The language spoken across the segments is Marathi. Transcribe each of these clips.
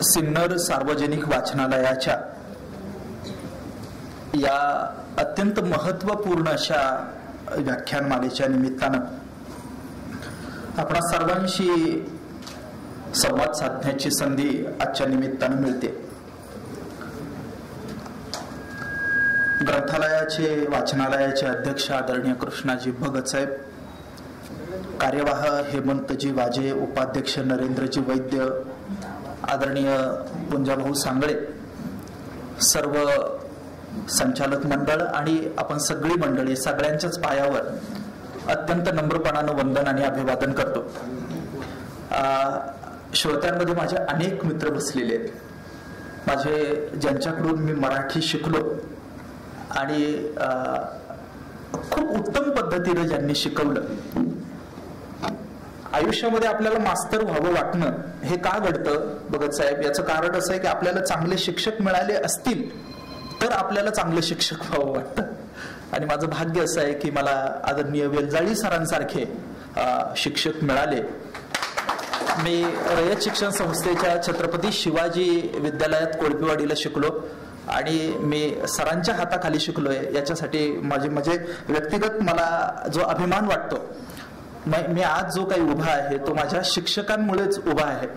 सिन्नर सार्वजनिक वाचनालयाच्या या अत्यंत महत्त्वपूर्ण अशा व्याख्यानमालेच्या निमित्तानं आपणा सर्वांशी संवाद साधण्याची संधी आजच्या निमित्तानं मिळते. ग्रंथालयाचे वाचनालयाचे अध्यक्ष आदरणीय कृष्णाजी भगत साहेब, कार्यवाह हेमंतजी वाजे, उपाध्यक्ष नरेंद्रजी वैद्य, आदरणीय पुंजाभाऊ सांगळे, सर्व संचालक मंडळ आणि आपण सगळी मंडळी, सगळ्यांच्याच पायावर अत्यंत नम्रपणानं वंदन आणि अभिवादन करतो. श्रोत्यांमध्ये माझे अनेक मित्र बसलेले आहेत, माझे ज्यांच्याकडून मी मराठी शिकलो आणि खूप उत्तम पद्धतीने ज्यांनी शिकवलं. आयुष्यामध्ये आपल्याला मास्तर व्हावं वाटणं हे का घडतं भगत साहेब? याचं कारण असं आहे की आपल्याला चांगले शिक्षक मिळाले असतील तर आपल्याला चांगलं शिक्षक व्हावं वाटतं. आणि माझं भाग्य असं आहे की मला आदरणीय वेलजाळी सरांसारखे शिक्षक मिळाले. मी रयत शिक्षण संस्थेच्या छत्रपती शिवाजी विद्यालयात कोळपेवाडीला शिकलो आणि मी सरांच्या हाताखाली शिकलोय. याच्यासाठी माझे व्यक्तिगत मला जो अभिमान वाटतो, मी आज जो काही उभा आहे तो माझ्या शिक्षकांमुळेच उभा आहे.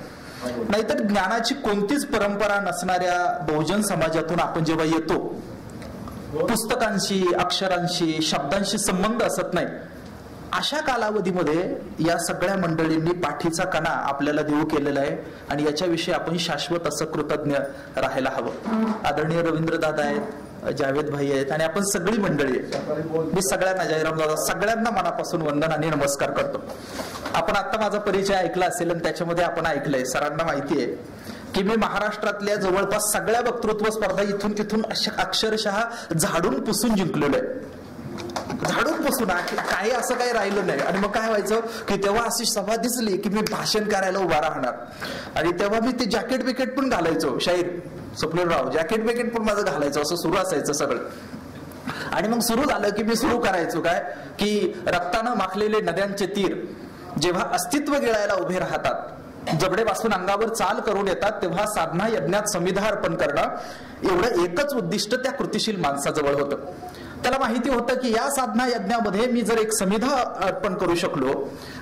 नाहीतर ज्ञानाची कोणतीच परंपरा नसणाऱ्या बहुजन समाजातून आपण जेव्हा येतो, पुस्तकांशी, अक्षरांशी, शब्दांशी संबंध असत नाही, अशा कालावधीमध्ये या सगळ्या मंडळींनी पाठीचा कणा आपल्याला देऊ केलेला आहे आणि याच्याविषयी आपण शाश्वत असं कृतज्ञ राहायला हवं. आदरणीय रवींद्र दादा आहेत, जावेद भाई आहेत आणि आपण सगळी मंडळी आहेत. मी सगळ्यांना, जयराम दादा, सगळ्यांना मनापासून वंदन आणि नमस्कार करतो. आपण आता माझा परिचय ऐकला असेल आणि त्याच्यामध्ये आपण ऐकलंय, सरांना माहिती आहे की मी महाराष्ट्रातल्या जवळपास सगळ्या वक्तृत्व स्पर्धा इथून तिथून अक्षरशः झाडून पुसून जिंकलेलो आहे. झाडून पुसून, काही असं काही राहिलं नाही. आणि मग काय व्हायचं की तेव्हा अशी सभा दिसली की मी भाषण करायला उभा राहणार आणि तेव्हा मी ते जॅकेट बिकेट पण घालायचो. शाहीर स्वप्नीलराव, जॅकेट बिकेट पण माझं घालायचं, असं सुरू असायचं सगळं. आणि मग सुरू झालं की मी सुरू करायचो काय की रक्तानं माखलेले नद्यांचे तीर जेव्हा अस्तित्व गिळायला उभे राहतात, जबडेपासून अंगावर चाल करून येतात, तेव्हा साधना यज्ञात समिधा अर्पण करणं, एवढं एकच उद्दिष्ट त्या कृतिशील माणसाजवळ होतं. त्याला माहिती होतं की या साधना यज्ञामध्ये मी जर एक समिधा अर्पण करू शकलो,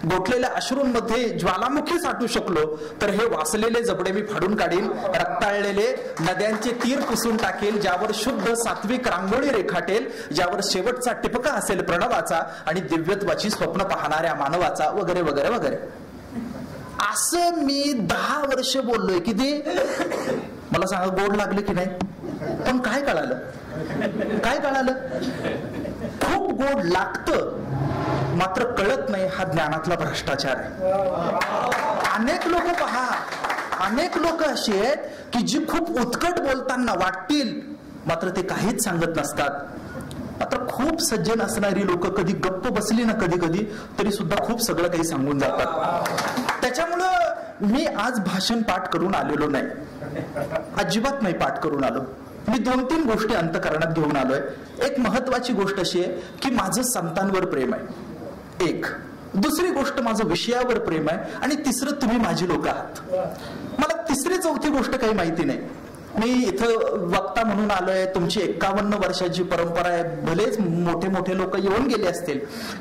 गोठलेल्या अश्रूंमध्ये ज्वालामुखी साठू शकलो, तर हे वासलेले जबडे मी फाडून काढीन, रक्ताळलेले नद्यांचे तीर पुसून टाकेल, ज्यावर शुद्ध सात्विक रांगोळी रेखाटेल, ज्यावर शेवटचा टिपका असेल प्रणवाचा आणि दिव्यत्वाची स्वप्न पाहणाऱ्या मानवाचा, वगैरे वगैरे वगैरे. असं मी 10 वर्ष बोललोय. किती मला सांगा, गोड लागले की नाही? पण काय कळालं? खूप गोड लागतं, मात्र कळत नाही. हा ज्ञानातला भ्रष्टाचार आहे. अनेक लोक पहा, अनेक लोक अशी आहेत की जी खूप उत्कट बोलताना वाटतील, मात्र ते काहीच सांगत नसतात. मात्र खूप सज्जन असणारी लोक कधी गप्प बसली ना, कधी कधी तरी सुद्धा खूप सगळं काही सांगून जातात. त्याच्यामुळं मी आज भाषण पाठ करून आलेलो नाही, अजिबात नाही पाठ करून आलो. मी 2-3 गोष्टी अंतःकरणात घेऊन आलोय. एक महत्वाची गोष्ट अशी आहे की माझं संतांवर प्रेम आहे, एक. दुसरी गोष्ट, माझं विषयावर प्रेम आहे. आणि तिसरं, तुम्ही माझी लोक आहात. मला तिसरी चौथी गोष्ट काही माहिती नाही. मी इथं वक्ता म्हणून आलोय. तुमची 51 वर्षाची परंपरा आहे. भलेच मोठे मोठे लोक येऊन गेले असतील,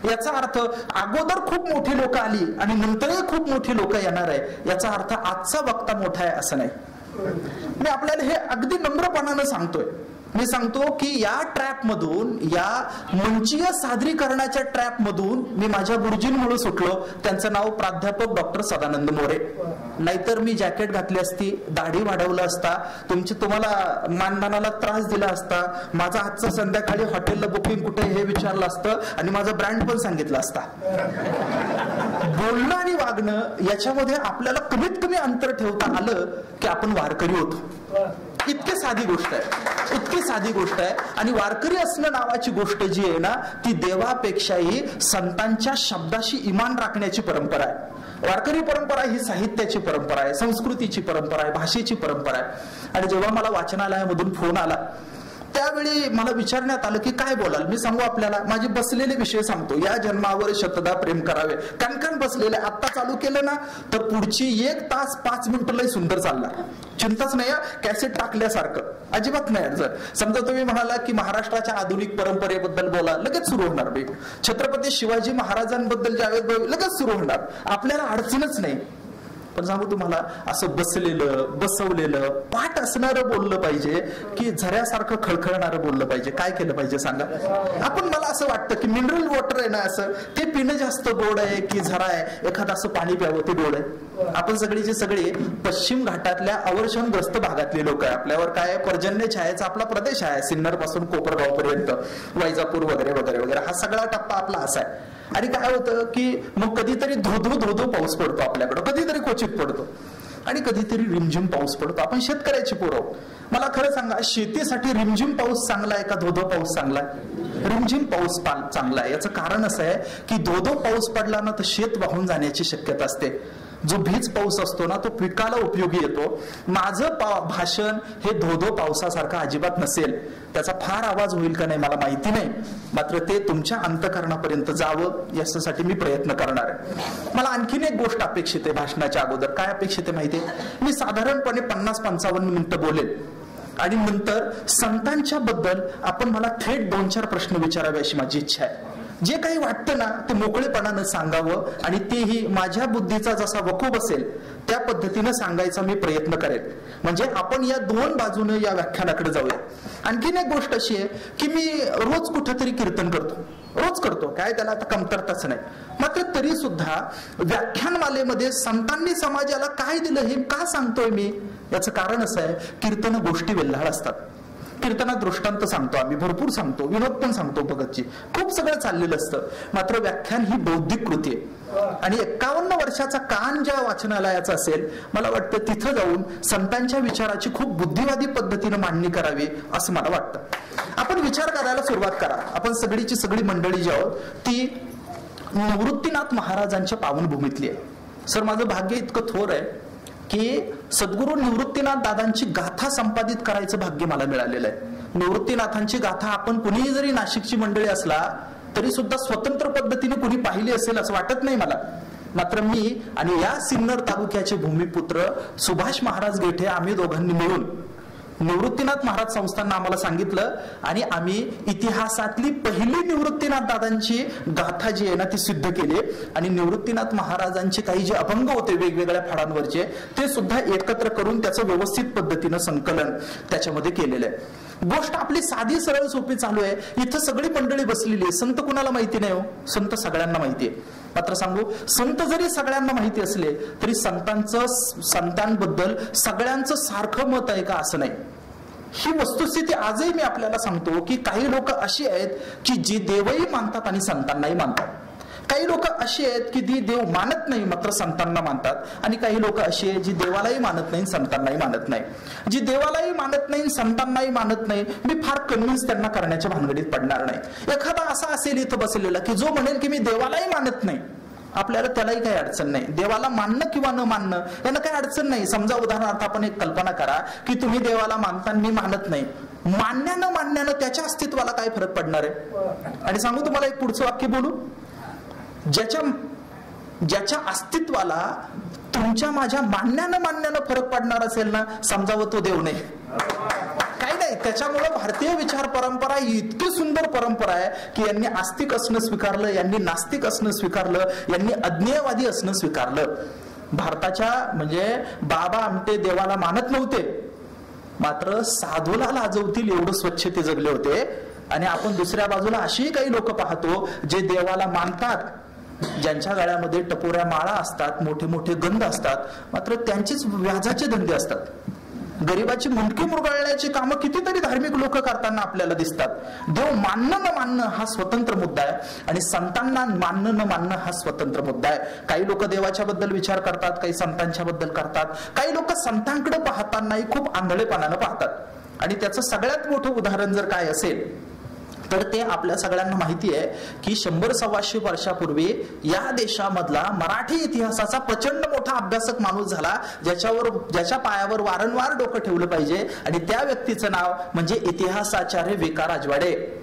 याचा अर्थ अगोदर खूप मोठी लोक आली आणि नंतरही खूप मोठी लोक येणार आहे, याचा अर्थ आजचा वक्ता मोठा आहे असं नाही. मी आपल्याला हे अगदी नम्रपणानं सांगतोय. मी सांगतो की या ट्रॅप मधून, या मंचीय सादरीकरणाच्या ट्रॅप मधून मी माझ्या गुरुजींमुळे सुटलो. त्यांचं नाव प्राध्यापक डॉक्टर सदानंद मोरे. नाहीतर मी जॅकेट घातली असती, दाढी वाढवलं असता, तुम्हाला मानधनाला त्रास दिला असता, माझं आजचं संध्याकाळी हॉटेलला बुकिंग कुठे हे विचारलं असतं आणि माझा ब्रँड पण सांगितलं असता. बोलणं आणि वागणं याच्यामध्ये आपल्याला कमीत कमी अंतर ठेवता आलं की आपण वारकरी होतो. इतकी साधी गोष्ट आहे, इतकी साधी गोष्ट आहे. आणि वारकरी असणं नावाची गोष्ट जी आहे ना, ती देवापेक्षाही संतांच्या शब्दाशी इमान राखण्याची परंपरा आहे. वारकरी परंपरा ही साहित्याची परंपरा आहे, संस्कृतीची परंपरा आहे, भाषेची परंपरा आहे. आणि जेव्हा मला वाचनालयामधून फोन आला त्यावेळी मला विचारण्यात आलं की काय बोलाल. मी सांगू आपल्याला, माझे बसलेले विषय सांगतो. या जन्मावर शतदा प्रेम करावे. कणकण बसलेले. आत्ता चालू केलं ना तर पुढची 1 तास 5 मिनिटं लय सुंदर चालणार. चिंताच नाही, कॅसेट टाकल्यासारखं अजिबात नाही. जर समजा तुम्ही म्हणाला की महाराष्ट्राच्या आधुनिक परंपरेबद्दल बोला, लगेच सुरू होणार. छत्रपती शिवाजी महाराजांबद्दल ज्यावेळेस लगेच सुरू होणार. आपल्याला अडचणच नाही. पण सांगू तुम्हाला, असं बसलेलं बसवलेलं पाठ असणारं बोललं पाहिजे की झऱ्यासारखं खळखळणारं बोललं पाहिजे. काय केलं पाहिजे सांगा. आपण, मला असं वाटतं की मिनरल वॉटर आहे ना, असं ते पिणं जास्त गोड आहे की झरा आहे, एखादं असं पाणी प्यावं ते गोड आहे. आपण सगळीची सगळी पश्चिम घाटातल्या अवर्षणग्रस्त भागातली लोक आहे. आपल्यावर काय पर्जन्य छायेचा आपला प्रदेश आहे. सिन्नर पासून कोपरगाव पर्यंत, वैजापूर वगैरे वगैरे वगैरे, हा सगळा टप्पा आपला असा आहे. आणि काय होतं की मग कधीतरी धोधो पाऊस पडतो आपल्याकडं, कधीतरी क्वचित पडतो, आणि कधीतरी रिमझिम पाऊस पडतो. आपण शेतकऱ्याची पोरं. मला खरं सांगा, शेतीसाठी रिमझिम पाऊस चांगला आहे का धोधो पाऊस चांगला आहे? रिमझिम पाऊस चांगला आहे. याचं कारण असं आहे की धोधो पाऊस पडला ना तर शेत वाहून जाण्याची शक्यता असते. जो भीज पाऊस असतो ना तो पिकाला उपयोगी येतो. माझं भाषण हे धोधो पावसासारखं अजिबात नसेल. त्याचा फार आवाज होईल का नाही मला माहिती नाही, मात्र ते तुमच्या अंतःकरणापर्यंत जावं यासाठी मी प्रयत्न करणार आहे. मला आणखीन एक गोष्ट अपेक्षित आहे भाषणाच्या अगोदर. काय अपेक्षित आहे माहिती आहे? मी साधारणपणे 50-55 मिनिटं बोलेल आणि नंतर संतांच्या बद्दल आपण मला थेट 2-4 प्रश्न विचारावे अशी माझी इच्छा आहे. जे काही वाटतं ना ते मोकळेपणानं सांगावं आणि तेही माझ्या बुद्धीचा जसा वकूफ असेल त्या पद्धतीनं सांगायचा मी प्रयत्न करेन. म्हणजे आपण या 2 बाजूने या व्याख्यानाकडे जाऊया. आणखीन एक गोष्ट अशी आहे की मी रोज कुठेतरी कीर्तन करतो, काय त्याला आता कमतरताच नाही. मात्र तरी सुद्धा व्याख्यानमालेमध्ये संतांनी समाजाला काय दिलं हे का सांगतोय मी? याचं कारण असं आहे, कीर्तन गोष्टी वेल्हाळ असतात. कीर्तनात दृष्टांत सांगतो आम्ही, भरपूर सांगतो, विनोद पण सांगतो भगतची, खूप सगळं चाललेलं असतं. मात्र व्याख्यान ही बौद्धिक कृती आहे. आणि 51 वर्षाचा कान ज्या वाचनालयाचा असेल, मला वाटतं तिथं जाऊन संतांच्या विचाराची खूप बुद्धिवादी पद्धतीने मांडणी करावी असं मला वाटतं. आपण विचार करायला सुरुवात करा. आपण सगळीची सगळी मंडळी जी आहोत ती निवृत्तीनाथ महाराजांच्या पावनभूमीतली आहे. सर, माझं भाग्य इतकं थोर आहे की सद्गुरू निवृत्तीनाथ दादांची गाथा संपादित करायचं भाग्य मला मिळालेलं आहे. निवृत्तीनाथांची गाथा आपण कुणीही जरी नाशिकची मंडळी असला तरी सुद्धा स्वतंत्र पद्धतीने कुणी पाहिली असेल असं वाटत नाही मला. मात्र मी आणि या सिन्नर तालुक्याचे भूमिपुत्र सुभाष महाराज गेठे आम्ही दोघांनी मिळून निवृत्तीनाथ महाराज संस्थांना आम्हाला सांगितलं आणि आम्ही इतिहासातली पहिली निवृत्तीनाथ दादांची गाथा जी आहे ना ती सिद्ध केली. आणि निवृत्तीनाथ महाराजांचे काही जे अभंग होते वेगवेगळ्या फळांवरचे ते सुद्धा एकत्र करून त्याचं व्यवस्थित पद्धतीनं संकलन त्याच्यामध्ये केलेलं आहे. गोष्ट आपली साधी सरळ सोपी चालू आहे. इथं सगळी मंडळी बसलेली आहे. संत कुणाला माहिती नाही हो? संत सगळ्यांना माहिती आहे. मात्र सांगू, संत जरी सगळ्यांना माहिती असले तरी संतांबद्दल सगळ्यांचं सारखं मत आहे का असं नाही. ही वस्तुस्थिती आजही मी आपल्याला सांगतो की काही लोक अशी आहेत की जी देवही मानतात आणि संतांनाही मानतात. काही लोक अशी आहेत की जी देव मानत नाही मात्र संतांना मानतात. आणि काही लोक अशी आहेत जी देवालाही मानत नाही संतांनाही मानत नाही. जी देवालाही मानत नाही संतांनाही मानत नाही, मी फार कन्व्हिन्स त्यांना करण्याच्या भानगडीत पडणार नाही. एखादा असा असेल इथं बसलेला की जो म्हणेल की मी देवालाही मानत नाही, आपल्याला त्यालाही काही अडचण नाही. देवाला मानणं किंवा न मानणं यांना काही अडचण नाही. समजा उदाहरणार्थ आपण एक कल्पना करा की तुम्ही देवाला मानता मी मानत नाही. मानण्यानं त्याच्या अस्तित्वाला काय फरक पडणार आहे? आणि सांगू तुम्हाला एक पुढचं वाक्य बोलू, ज्याच्या अस्तित्वाला तुमच्या माझ्या मानण्यानं फरक पडणार असेल ना, समजावं तो देव नाही. काही नाही. त्याच्यामुळे भारतीय विचार परंपरा इतकी सुंदर परंपरा आहे की यांनी आस्तिक असणं स्वीकारलं, यांनी नास्तिक असणं स्वीकारलं, यांनी अज्ञेयवादी असणं स्वीकारलं. भारताच्या म्हणजे बाबा आमटे देवाला मानत नव्हते, मात्र साधूला लाजवतील एवढं स्वच्छ ते जगले होते. आणि आपण दुसऱ्या बाजूला अशीही काही लोक पाहतो जे देवाला मानतात, ज्यांच्या गळ्यामध्ये टपोऱ्या माळा असतात, मोठे मोठे गंध असतात, मात्र त्यांचेच व्याजाचे धंदे असतात. गरिबाची मुंडकी मुरगाळण्याची कामं कितीतरी धार्मिक लोक करताना आपल्याला दिसतात. देव मानणं न मानणं हा स्वतंत्र मुद्दा आहे आणि संतांना मानणं न मानणं हा स्वतंत्र मुद्दा आहे. काही लोक देवाच्या बद्दल विचार करतात, काही संतांच्या बद्दल करतात. काही लोक संतांकडे पाहतानाही खूप आंधळेपणानं पाहतात. आणि त्याचं सगळ्यात मोठं उदाहरण जर काय असेल तर ते आपल्या सगळ्यांना माहिती आहे की 100-125 वर्षापूर्वी या देशामधला मराठी इतिहासाचा प्रचंड मोठा अभ्यासक माणूस झाला, ज्याच्या पायावर वारंवार डोकं ठेवलं पाहिजे, आणि त्या व्यक्तीचं नाव म्हणजे इतिहासाचार्य व.का. राजवाडे.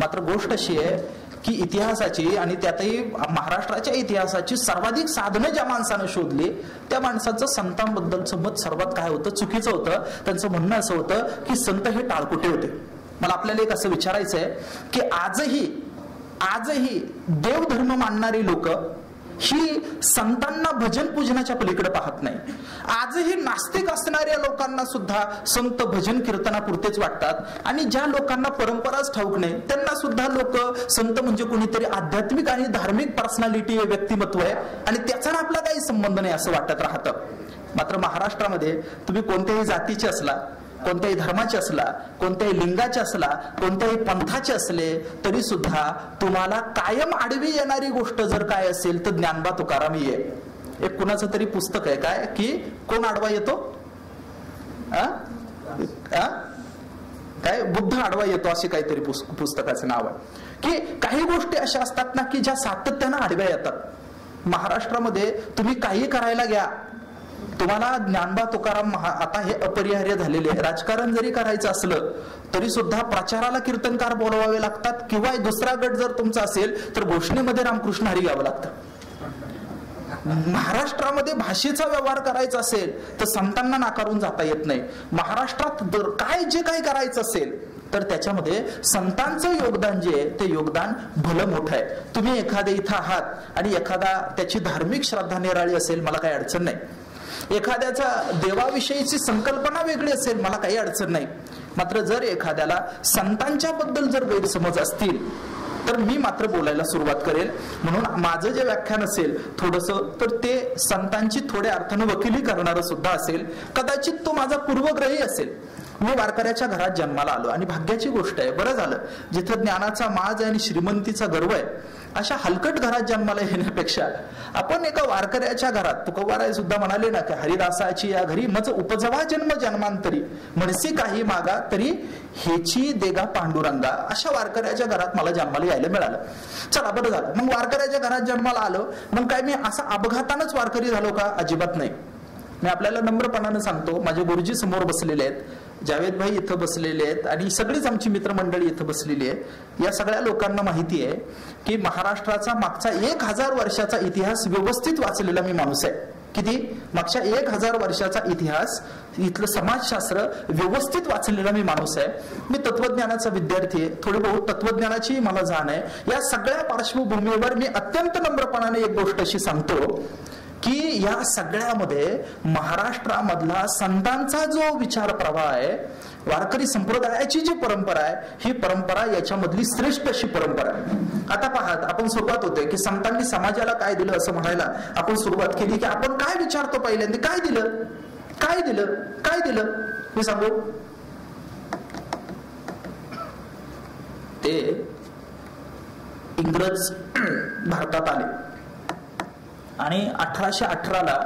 मात्र गोष्ट अशी आहे की इतिहासाची, आणि त्यातही महाराष्ट्राच्या इतिहासाची सर्वाधिक साधनं ज्या माणसानं शोधली, त्या माणसाचं संतांबद्दलचं मत सर्वात काय होतं, चुकीचं होतं. त्यांचं म्हणणं असं होतं की संत हे टाळकुटे होते. मला आपल्याला एक असं विचारायचं आहे की आजही देवधर्म मानणारी लोक ही संतांना भजन पूजनाच्या पलीकडे पाहत नाही. आजही नास्तिक असणाऱ्या लोकांना सुद्धा संत भजन कीर्तनापुरतेच वाटतात, आणि ज्या लोकांना परंपराच ठाऊक नाही त्यांना सुद्धा लोक संत म्हणजे कोणीतरी आध्यात्मिक आणि धार्मिक पर्सनॅलिटी, व्यक्तिमत्व आहे, आणि त्याचा आपला काही संबंध नाही असं वाटत राहतं. मात्र महाराष्ट्रामध्ये तुम्ही कोणत्याही जातीचे असला, कोणत्याही धर्माचे असला, कोणत्याही लिंगाचे असला, कोणत्याही पंथाचे असले, तरी सुद्धा तुम्हाला कायम आडवी येणारी गोष्ट जर काय असेल तर ज्ञानबा तुकारामी आहे. एक कुणाचं तरी पुस्तक आहे काय की कोण आडवा येतो, काय बुद्ध आडवा येतो असे काहीतरी पुस्तकाचं नाव आहे. की काही गोष्टी अशा असतात ना की ज्या सातत्यानं आडव्या येतात. महाराष्ट्रामध्ये तुम्ही काही करायला घ्या, तुम्हाला ज्ञानबा तुकाराम आता हे अपरिहार्य झालेले आहे. राजकारण जरी करायचं असलं तरी सुद्धा प्रचाराला कीर्तनकार बोलवावे लागतात, किंवा दुसरा गट जर तुमचा असेल तर घोषणेमध्ये रामकृष्ण हरी घ्यावं लागतं. महाराष्ट्रामध्ये भाषेचा व्यवहार करायचा असेल तर संतांना नाकारून जाता येत नाही. महाराष्ट्रात जे काही करायचं असेल तर त्याच्यामध्ये संतांचं योगदान जे आहे ते योगदान भलं मोठं आहे. तुम्ही एखाद्या इथं आहात आणि एखादा त्याची धार्मिक श्रद्धा निराळी असेल, मला काही अडचण नाही. एखाद्याचा देवाविषयीची संकल्पना वेगळी असेल, मला काही अडचण नाही. मात्र जर एखाद्याला संतांच्या बद्दल जर गैरसमज असतील तर मी मात्र बोलायला सुरुवात करेल. म्हणून माझं जे व्याख्यान असेल थोडंसं तर ते संतांची थोड्या अर्थानं वकिली करणारं सुद्धा असेल. कदाचित तो माझा पूर्वग्रही असेल. मी वारकऱ्याच्या घरात जन्माला आलो, आणि भाग्याची गोष्ट आहे, बरं झालं जिथं ज्ञानाचा माज आणि श्रीमंतीचा गर्व आहे अशा हलकट घरात जन्माला येण्यापेक्षा आपण एका वारकऱ्याच्या घरात, तुकोबाराय सुद्धा म्हणाले ना की हरिदासाची या घरी मज उपजवा जन्म जन्मांतरी, म्हणसी काही मागा तरी हेची देगा पांडुरंगा, अशा वारकऱ्याच्या घरात मला जन्माला यायला मिळालं. चला बरं झालं. मग वारकऱ्याच्या घरात जन्माला आलो, मग काय मी असा अपघातानच वारकरी झालो का? अजिबात नाही. मी आपल्याला नम्रपणानं सांगतो, माझे गुरुजी समोर बसलेले आहेत, जावेद भाई इथं बसलेले आहेत, आणि सगळीच आमची मित्रमंडळी इथं बसलेली आहे. या सगळ्या लोकांना माहिती आहे की महाराष्ट्राचा मागचा 1000 वर्षाचा इतिहास व्यवस्थित वाचलेला मी माणूस आहे. किती? मागच्या 1000 वर्षाचा इतिहास, इथलं समाजशास्त्र व्यवस्थित वाचलेला मी माणूस आहे. मी तत्वज्ञानाचा विद्यार्थी आहे, थोडी बहुत तत्वज्ञानाची मला जाण आहे. या सगळ्या पार्श्वभूमीवर मी अत्यंत नम्रपणाने एक गोष्ट अशी सांगतो की या सगळ्यामध्ये महाराष्ट्रामधला संतांचा जो विचार प्रवाह आहे, वारकरी संप्रदायाची जी परंपरा आहे, ही परंपरा याच्यामधली श्रेष्ठ अशी परंपरा आहे. आता पाहत आपण सुरुवात होते की संतांनी समाजाला काय दिलं असं म्हणायला आपण सुरुवात केली की आपण काय विचारतो पहिल्यांदा, काय दिलं, काय दिलं, काय दिलं, मी सांगू. ते इंग्रज भारतात आले आणि 1818ला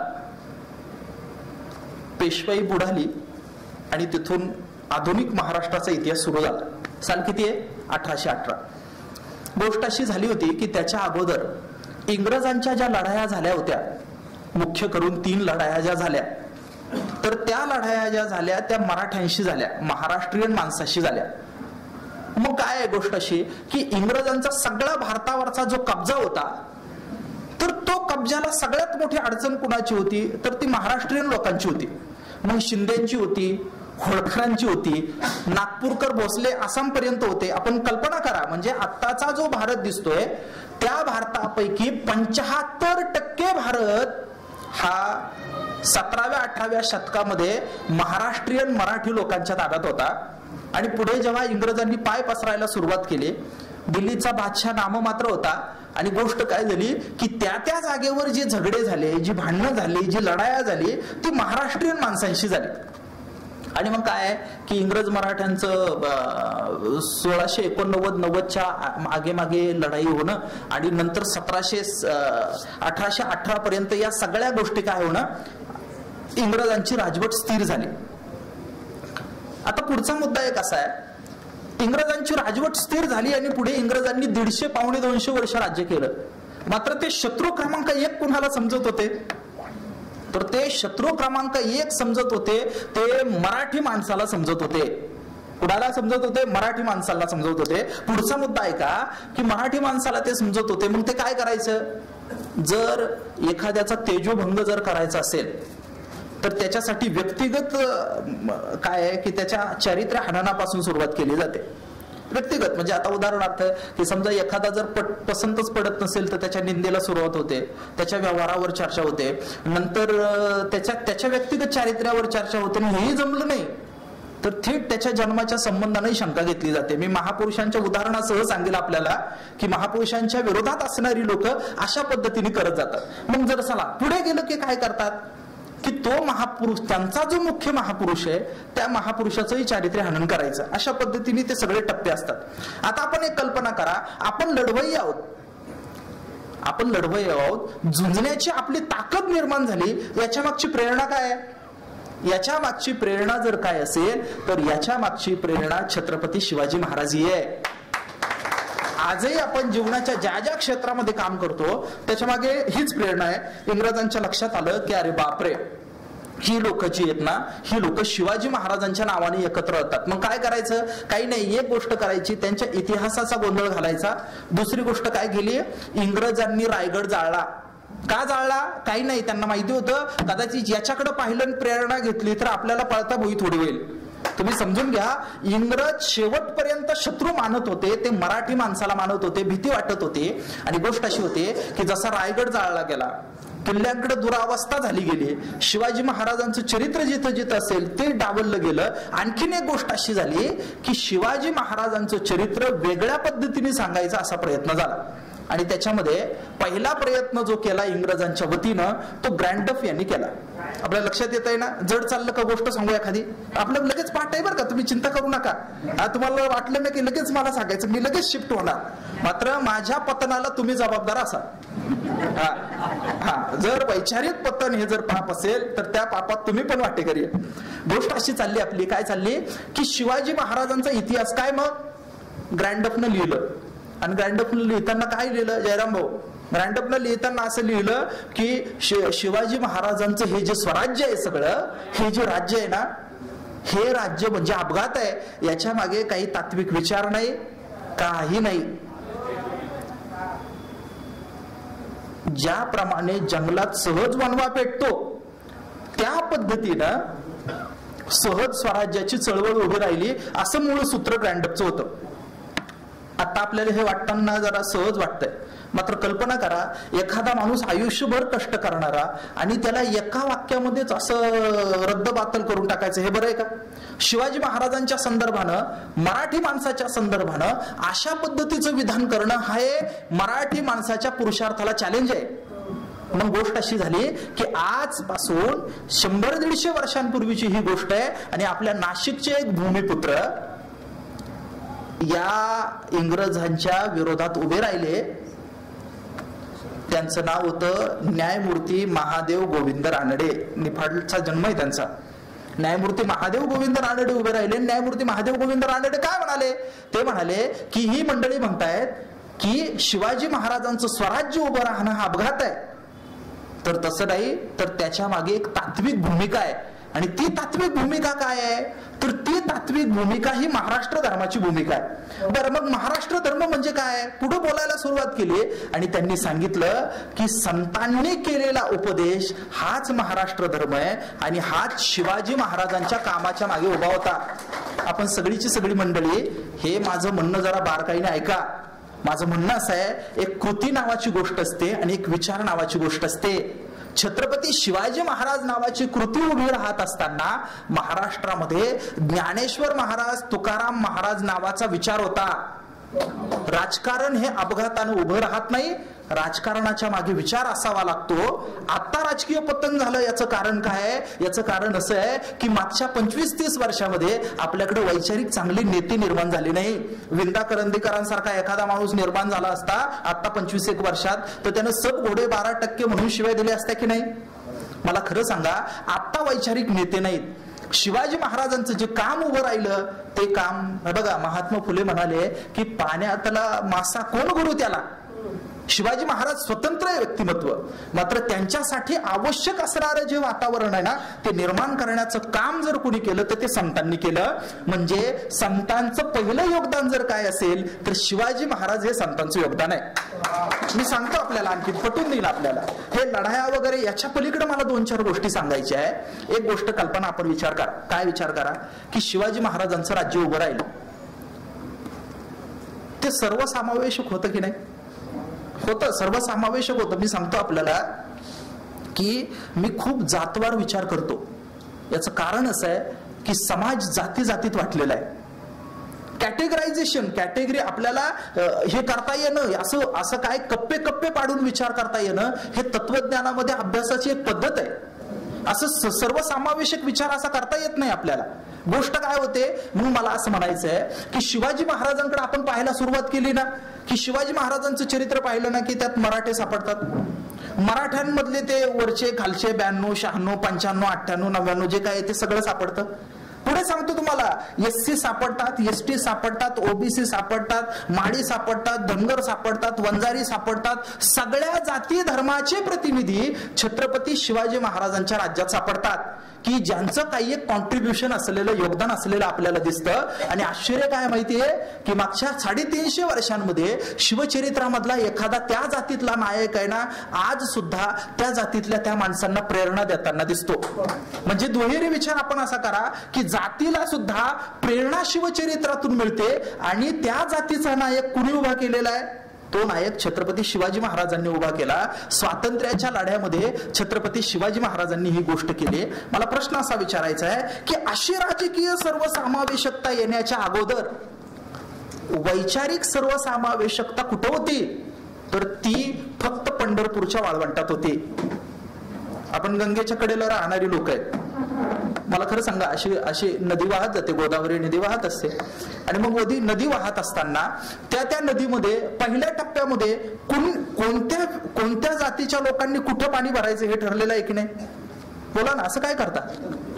पेशवाई बुडाली आणि तिथून आधुनिक महाराष्ट्राचा इतिहास सुरू झाला. साल किती आहे? 1818. गोष्ट अशी झाली होती की त्याच्या अगोदर इंग्रजांच्या ज्या लढाया झाल्या होत्या, मुख्य करून 3 लढाया ज्या झाल्या, तर त्या लढाया ज्या झाल्या त्या मराठ्यांशी झाल्या, महाराष्ट्रीयन माणसाशी झाल्या. मग काय आहे गोष्ट अशी की इंग्रजांचा सगळा भारतावरचा जो कब्जा होता, तर तो कब्जाला सगळ्यात मोठी अडचण कुणाची होती तर ती महाराष्ट्रीयन लोकांची होती. मग शिंदेची होती, होळकरांची होती, नागपूरकर भोसले आसाम पर्यंत होते. आपण कल्पना करा, म्हणजे आत्ताचा जो भारत दिसतोय त्या भारतापैकी 75% भारत हा 17व्या-18व्या शतकामध्ये महाराष्ट्रीयन मराठी लोकांच्या ताब्यात होता. आणि पुढे जेव्हा इंग्रजांनी पाय पसरायला सुरुवात केली, दिल्लीचा बादशाह नाममात्र होता. आणि गोष्ट काय झाली की त्या जागेवर जे झगडे झाले, जी भांडणं झाली, जी लढाया झाली, ती महाराष्ट्रीयन माणसांशी झाली. आणि मग काय की इंग्रज मराठ्यांचं 1689-90च्या मागे मागे लढाई होणं आणि नंतर 1818 पर्यंत या सगळ्या गोष्टी काय होणं, इंग्रजांची राजवट स्थिर झाली. आता पुढचा मुद्दा एक असा आहे इंग्रजांची राजवट स्थिर झाली आणि पुढे इंग्रजांनी 150 पावणे 200 वर्ष राज्य केलं. मात्र ते शत्रू क्रमांक 1 कुणाला समजत होते? तर ते शत्रू क्रमांक 1 समजत होते ते मराठी माणसाला समजत होते. कुणाला समजत होते? मराठी माणसाला समजत होते. पुढचा मुद्दा आहे का की मराठी माणसाला ते समजत होते. मग ते काय करायचं? जर एखाद्याचा तेजोभंग जर करायचा असेल तर त्याच्यासाठी व्यक्तिगत काय आहे की त्याच्या चारित्र्य हननापासून सुरुवात केली जाते. व्यक्तिगत म्हणजे आता उदाहरणार्थ की समजा एखादा जर पसंतच पडत नसेल तर त्याच्या निंदेला सुरुवात होते, त्याच्या व्यवहारावर चर्चा होते, नंतर त्याच्या व्यक्तिगत चारित्र्यावर चर्चा होते. हेही जमलं नाही तर थेट त्याच्या जन्माच्या संबंधाने शंका घेतली जाते. मी महापुरुषांच्या उदाहरणासह सांगेल आपल्याला की महापुरुषांच्या विरोधात असणारी लोक अशा पद्धतीने करत जातात. मग जर चला पुढे गेलं की काय करतात की तो महापुरुष, त्यांचा जो मुख्य महापुरुष आहे त्या महापुरुषाचंही चारित्र्य हनन करायचं. अशा पद्धतीने ते सगळे टप्पे असतात. आता आपण एक कल्पना करा, आपण लढवय्ये आहोत, झुंजण्याची आपली ताकद निर्माण झाली. याच्या मागची प्रेरणा काय आहे? याच्या मागची प्रेरणा जर काय असेल तर याच्या मागची प्रेरणा छत्रपती शिवाजी महाराज ही आहे. आजही आपण जीवनाच्या ज्या ज्या क्षेत्रामध्ये काम करतो त्याच्या मागे हीच प्रेरणा आहे. इंग्रजांच्या लक्षात आलं की अरे बापरे, ही लोक जी आहेत ना, ही लोक शिवाजी महाराजांच्या नावाने एकत्र होतात. मग काय करायचं? काही नाही, एक गोष्ट करायची, त्यांच्या इतिहासाचा गोंधळ घालायचा. दुसरी गोष्ट काय केली? इंग्रजांनी रायगड जाळला. का जाळला? काही नाही, त्यांना माहिती होतं कदाचित याच्याकडे पाहिलं प्रेरणा घेतली तर आपल्याला पळता भुई थोडी होईल. तुम्ही समजून घ्या, इंग्रज शेवटपर्यंत शत्रू मानत होते, ते मराठी माणसाला मानत होते, भीती वाटत होती. आणि गोष्ट अशी होती की जसा रायगड जाळला गेला, किल्ल्यांकडे दुरावस्था झाली गेली, शिवाजी महाराजांचं चरित्र जिथं जिथं असेल ते डावललं गेलं. आणखीन एक गोष्ट अशी झाली की शिवाजी महाराजांचं चरित्र वेगळ्या पद्धतीने सांगायचा असा प्रयत्न झाला. आणि त्याच्यामध्ये पहिला प्रयत्न जो केला इंग्रजांच्या वतीनं तो ग्रँडफ यांनी केला. आपल्या लक्षात येत आहे ना? जड चाललं का गोष्ट सांगू एखादी, आपलं लगेच पाठ आहे बरं का, तुम्ही चिंता करू नका. तुम्हाला वाटलं ना की लगेच मला सांगायचं, मी लगेच शिफ्ट होणार. मात्र माझ्या पतनाला तुम्ही जबाबदार असाल. जर वैचारिक पतन हे जर पाप असेल तर त्या पापात तुम्ही पण वाटेकरी. गोष्ट अशी चालली आपली, काय चालली की शिवाजी महाराजांचा इतिहास काय मग ग्रँडफनं लिहिलं. आणि ग्रँडफनं लिहिताना काय लिहिलं जयराम भाऊ? ग्रँडफनं लिहिताना असं लिहिलं की शिवाजी महाराजांचं हे जे स्वराज्य आहे, सगळं हे जे राज्य आहे ना, हे राज्य म्हणजे अपघात आहे. याच्या मागे काही तात्विक विचार नाही, काही नाही. ज्याप्रमाणे जंगलात सहज वणवा पेटतो त्या पद्धतीनं सहज स्वराज्याची चळवळ उभी राहिली, असं मूळ सूत्र ग्रँडफचं होतं. आता आपल्याला हे वाटताना जरा सहज वाटतंय. मात्र कल्पना करा, एखादा माणूस आयुष्यभर कष्ट करणारा आणि त्याला एका वाक्यामध्येच असं रद्दबातल करून टाकायचं, हे बरं आहे का? शिवाजी महाराजांच्या संदर्भानं, मराठी माणसाच्या संदर्भानं अशा पद्धतीचं विधान करणं हे मराठी माणसाच्या पुरुषार्थाला चॅलेंज आहे. मग गोष्ट अशी झाली की आजपासून 100-150 वर्षांपूर्वीची ही गोष्ट आहे. आणि आपल्या नाशिकचे एक भूमिपुत्र या इंग्रजांच्या विरोधात उभे राहिले. त्यांचं नाव होतं न्यायमूर्ती महादेव गोविंद रानडे. निफाडचा जन्म आहे त्यांचा. न्यायमूर्ती महादेव गोविंद रानडे उभे राहिले. न्यायमूर्ती महादेव गोविंद रानडे काय म्हणाले? ते म्हणाले की ही मंडळी म्हणतायत की शिवाजी महाराजांचं स्वराज्य उभं राहणं हा अपघात आहे. तर तसं नाही, तर त्याच्या मागे एक तात्विक भूमिका आहे. आणि ती तात्विक भूमिका काय आहे? तर ती तात्विक भूमिका ही महाराष्ट्र धर्माची भूमिका आहे. बरं, मग महाराष्ट्र धर्म म्हणजे काय? पुढे बोलायला सुरुवात केली आणि त्यांनी सांगितलं की संतांनी केलेला उपदेश हाच महाराष्ट्र धर्म आहे आणि हाच शिवाजी महाराजांच्या कामाच्या मागे उभा होता. आपण सगळीची सगळी मंडळी हे माझं म्हणणं जरा बारकाईने ऐका. माझं म्हणणं असं आहे, एक कृती नावाची गोष्ट असते आणि एक विचार नावाची गोष्ट असते. छत्रपती शिवाजी महाराज नावाची कृती उभी राहत असताना महाराष्ट्रामध्ये ज्ञानेश्वर महाराज, तुकाराम महाराज नावाचा विचार होता. राजकारण हे अपघाताने उभं राहत नाही, राजकारणाच्या मागे विचार असावा लागतो. आता राजकीय पतन झालं, याचं कारण काय आहे? याचं कारण असं आहे की मागच्या 25-30 वर्षामध्ये आपल्याकडे वैचारिक चांगली नेते निर्माण झाली नाही. विंदा करंदीकरांसारखा एखादा माणूस निर्माण झाला असता आता 25-1 वर्षात तर त्यानं सब घोडे 12% म्हणून शिवाय दिले असत्या की नाही? मला खरं सांगा, आता वैचारिक नेते नाहीत. शिवाजी महाराजांचं जे काम उभं राहिलं ते काम बघा, महात्मा फुले म्हणाले की पाण्यातला मासा कोण गुरु त्याला. शिवाजी महाराज स्वतंत्र आहे व्यक्तिमत्व, मात्र त्यांच्यासाठी आवश्यक असणारं जे वातावरण आहे ना ते निर्माण करण्याचं काम जर कोणी केलं तर ते संतांनी केलं. म्हणजे संतांचं पहिलं योगदान जर काय असेल तर शिवाजी महाराज हे संतांचं योगदान आहे. मी सांगतो आपल्याला, आणखी पटवून देईल आपल्याला. हे लढाया वगैरे याच्या पलीकडे मला 2-4 गोष्टी सांगायच्या आहे. एक गोष्ट कल्पना आपण विचार करा, काय विचार करा की शिवाजी महाराजांचं राज्य उभं राहिलं ते सर्वसमावेशक होतं की नाही? होतं, सर्वसमावेशक होतं. मी सांगतो आपल्याला की मी खूप जातवार विचार करतो. याचं कारण असं आहे की समाज जाती जातीत वाटलेला आहे. कॅटेगरायझेशन, कॅटेगरी आपल्याला हे करता येणं, असं काय कप्पे कप्पे पाडून विचार करता येणं हे तत्वज्ञानामध्ये अभ्यासाची एक पद्धत आहे. असं सर्वसमावेशक विचार असा करता येत नाही आपल्याला. गोष्ट काय होते, म्हणून मला असं म्हणायचं आहे की शिवाजी महाराजांकडे आपण पाहायला सुरुवात केली ना की शिवाजी महाराजांचं चरित्र पाहिलं ना की त्यात मराठे सापडतात. मराठ्यांमधले ते वरचे खालचे 92, 96, 95, 98, 99 जे काय ते सगळं सापडतं. पुढे सांगतो तुम्हाला, SC सापडतात, ST सापडतात, OBC सापडतात, माडी सापडतात, धनगर सापडतात, वंजारी सापडतात. सगळ्या जाती धर्माचे प्रतिनिधी छत्रपती शिवाजी महाराजांच्या राज्यात सापडतात की ज्यांचं काही एक कॉन्ट्रीब्युशन असलेलं, योगदान असलेलं आपल्याला दिसतं. आणि आश्चर्य काय माहितीये की मागच्या 350 वर्षांमध्ये शिवचरित्रामधला एखादा त्या जातीतला नायक आहे ना आज सुद्धा त्या जातीतल्या त्या माणसांना प्रेरणा देताना दिसतो. म्हणजे दुहेरी विचार आपण असा करा की जातीला सुद्धा प्रेरणा शिवचरित्रातून मिळते आणि त्या जातीचा नायक कुणी उभा केलेला आहे? तो नायक छत्रपती शिवाजी महाराजांनी उभा केला. स्वातंत्र्याच्या लढ्यामध्ये छत्रपती शिवाजी महाराजांनी ही गोष्ट केली. मला प्रश्न असा विचारायचा आहे की अशी राजकीय सर्वसमावेशकता येण्याच्या अगोदर वैचारिक सर्वसमावेशकता कुठं होती? तर ती फक्त पंढरपूरच्या वाळवंटात होती. आपण गंगेच्या कडेला राहणारी लोक आहेत. मला खरं सांगा, अशी नदी वाहत जाते, गोदावरी नदी वाहत असते आणि मग नदी वाहत असताना त्या नदीमध्ये पहिल्या टप्प्यामध्ये कोणत्या जातीच्या लोकांनी कुठं पाणी भरायचं हे ठरलेलं आहे की नाही? बोला ना, असं काय करता?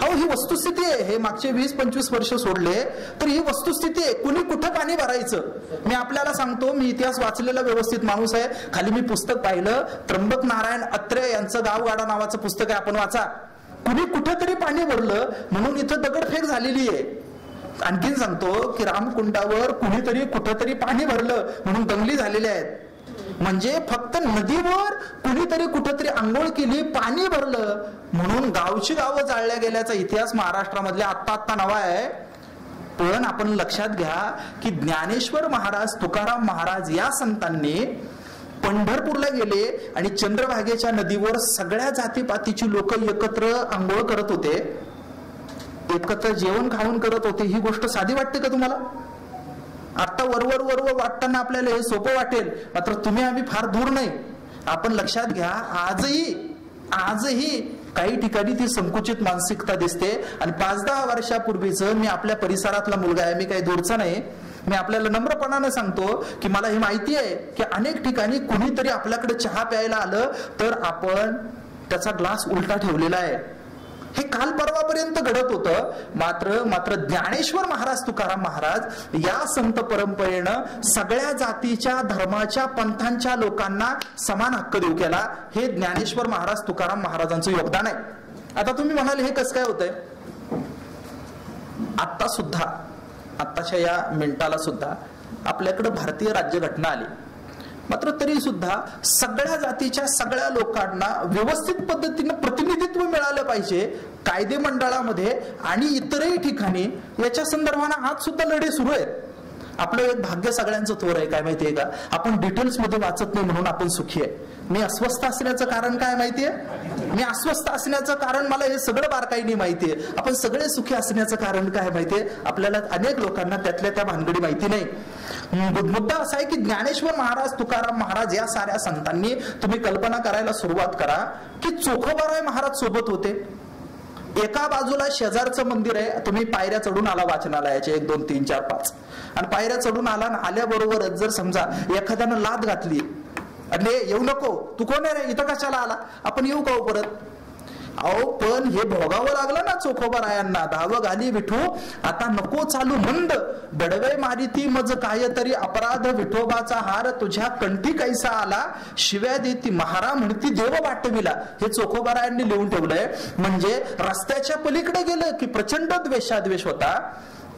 हो, ही वस्तुस्थिती आहे. हे मागचे 20-25 वर्ष सोडले तर ही वस्तुस्थिती आहे. कुणी कुठं पाणी भरायचं? मी आपल्याला सांगतो, मी इतिहास वाचलेला व्यवस्थित माणूस आहे. खाली मी पुस्तक पाहिलं, त्र्यंबक नारायण अत्रे यांचं गावगाडा नावाचं पुस्तक आहे, आपण वाचा. कुणी कुठेतरी पाणी भरलं म्हणून इथं दगडफेक झालेली आहे. आणखीन सांगतो की रामकुंडावर कुणीतरी कुठेतरी पाणी भरलं म्हणून दंगली झालेल्या आहेत. म्हणजे फक्त नदीवर कुणीतरी कुठेतरी आंघोळ केली, पाणी भरलं म्हणून गावची गावं जाळल्या गेल्याचा इतिहास महाराष्ट्रामधल्या आत्ता नवा आहे. पण आपण लक्षात घ्या की ज्ञानेश्वर महाराज, तुकाराम महाराज या संतांनी पंढरपूरला गेले आणि चंद्रभागेच्या नदीवर सगळ्या जातीपातीची लोक एकत्र आंघोळ करत होते, एकत्र जेवण खाऊन करत होते. ही गोष्ट साधी वाटते का तुम्हाला? आता वरवर वाटताना आपल्याला हे सोपं वाटेल, मात्र तुम्ही आम्ही फार दूर नाही. आपण लक्षात घ्या, आजही काही ठिकाणी ती संकुचित मानसिकता दिसते. आणि 5-10 वर्षापूर्वीच मी आपल्या परिसरातला मुलगा आहे, मी काही दूरचा नाही. मी आपल्याला नम्रपणाने सांगतो की मला हे माहिती आहे की अनेक ठिकाणी कुणीतरी आपल्याकडे चहा प्यायला आलं तर आपण त्याचा ग्लास उलटा ठेवलेला आहे. हे काल परवापर्यंत घडत होतं. मात्र ज्ञानेश्वर महाराज, तुकाराम महाराज या संत परंपरेनं सगळ्या जातीच्या, धर्माच्या, पंथांच्या लोकांना समान हक्क देऊ केला. हे ज्ञानेश्वर महाराज, तुकाराम महाराजांचं योगदान आहे. आता तुम्ही म्हणाले हे कसं काय होतंय? आता सुद्धा, आत्ताच्या या मिनिटाला सुद्धा आपल्याकडे भारतीय राज्यघटना आली, मात्र तरी सुद्धा सगळ्या जातीच्या सगळ्या लोकांना व्यवस्थित पद्धतीने प्रतिनिधित्व मिळालं पाहिजे कायदे मंडळामध्ये आणि इतरही ठिकाणी. याच्या संदर्भाने आज सुद्धा लढे सुरू आहेत. आपलं एक भाग्य सगळ्यांचं थोर आहे, काय माहितीये का? आपण डिटेल्स मध्ये वाचत नाही म्हणून आपण सुखी आहे. मी अस्वस्थ असण्याचं कारण काय माहितीये? मी अस्वस्थ असण्याचं कारण मला हे सगळं बारकाईने माहितीये. आपण सगळे सुखी असण्याचं कारण काय माहितीये? आपल्याला अनेक लोकांना त्यातल्या त्या भानगडी माहिती नाही. मुद्दा असा आहे की ज्ञानेश्वर महाराज, तुकाराम महाराज या साऱ्या संतांनी, तुम्ही कल्पना करायला सुरुवात करा की चोखोबाराय महाराज सोबत होते. एका बाजूला शेजारचं मंदिर आहे, तुम्ही पायऱ्या चढून आला वाचनालयाचे 1, 2, 3, 4, 5 आणि पायऱ्या चढून आला, आल्याबरोबरच जर समजा एखाद्यानं लाद घातली, अरे येऊ नको, तू कोण आहे रे, इथं कशाला आला, आपण येऊ का परत? अहो पण हे भोगावं लागलं ना चोखोबारायांना. धावं घाली विठू आता नको चालू मंद, बडवे मारिती मज काय तरी अपराध, विठोबाचा हार तुझ्या कंठी कैसा आला, शिव्या देती महारा म्हणती देव वाटविला. हे चोखोबारायांनी लिहून ठेवलंय. म्हणजे रस्त्याच्या पलीकडे गेलं की प्रचंड द्वेषाद्वेष होता,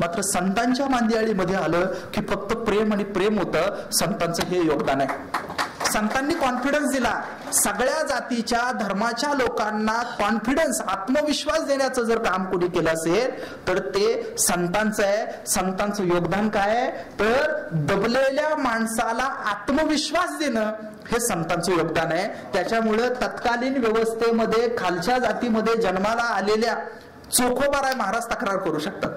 मात्र संतांच्या मांदियाळीमध्ये आलं की फक्त प्रेम आणि प्रेम होतं. संतांचं हे योगदान आहे. संतांनी कॉन्फिडन्स दिला. सगळ्या जातीच्या धर्माच्या लोकांना कॉन्फिडन्स, आत्मविश्वास देण्याचं जर काम कोणी केलं असेल तर ते संतांचं आहे. संतांचं योगदान काय आहे तर दबलेल्या माणसाला आत्मविश्वास देणं हे संतांचं योगदान आहे. त्याच्यामुळे तत्कालीन व्यवस्थेमध्ये खालच्या जातीमध्ये जन्माला आलेल्या चोखोबाराय महाराज तक्रार करू शकतात.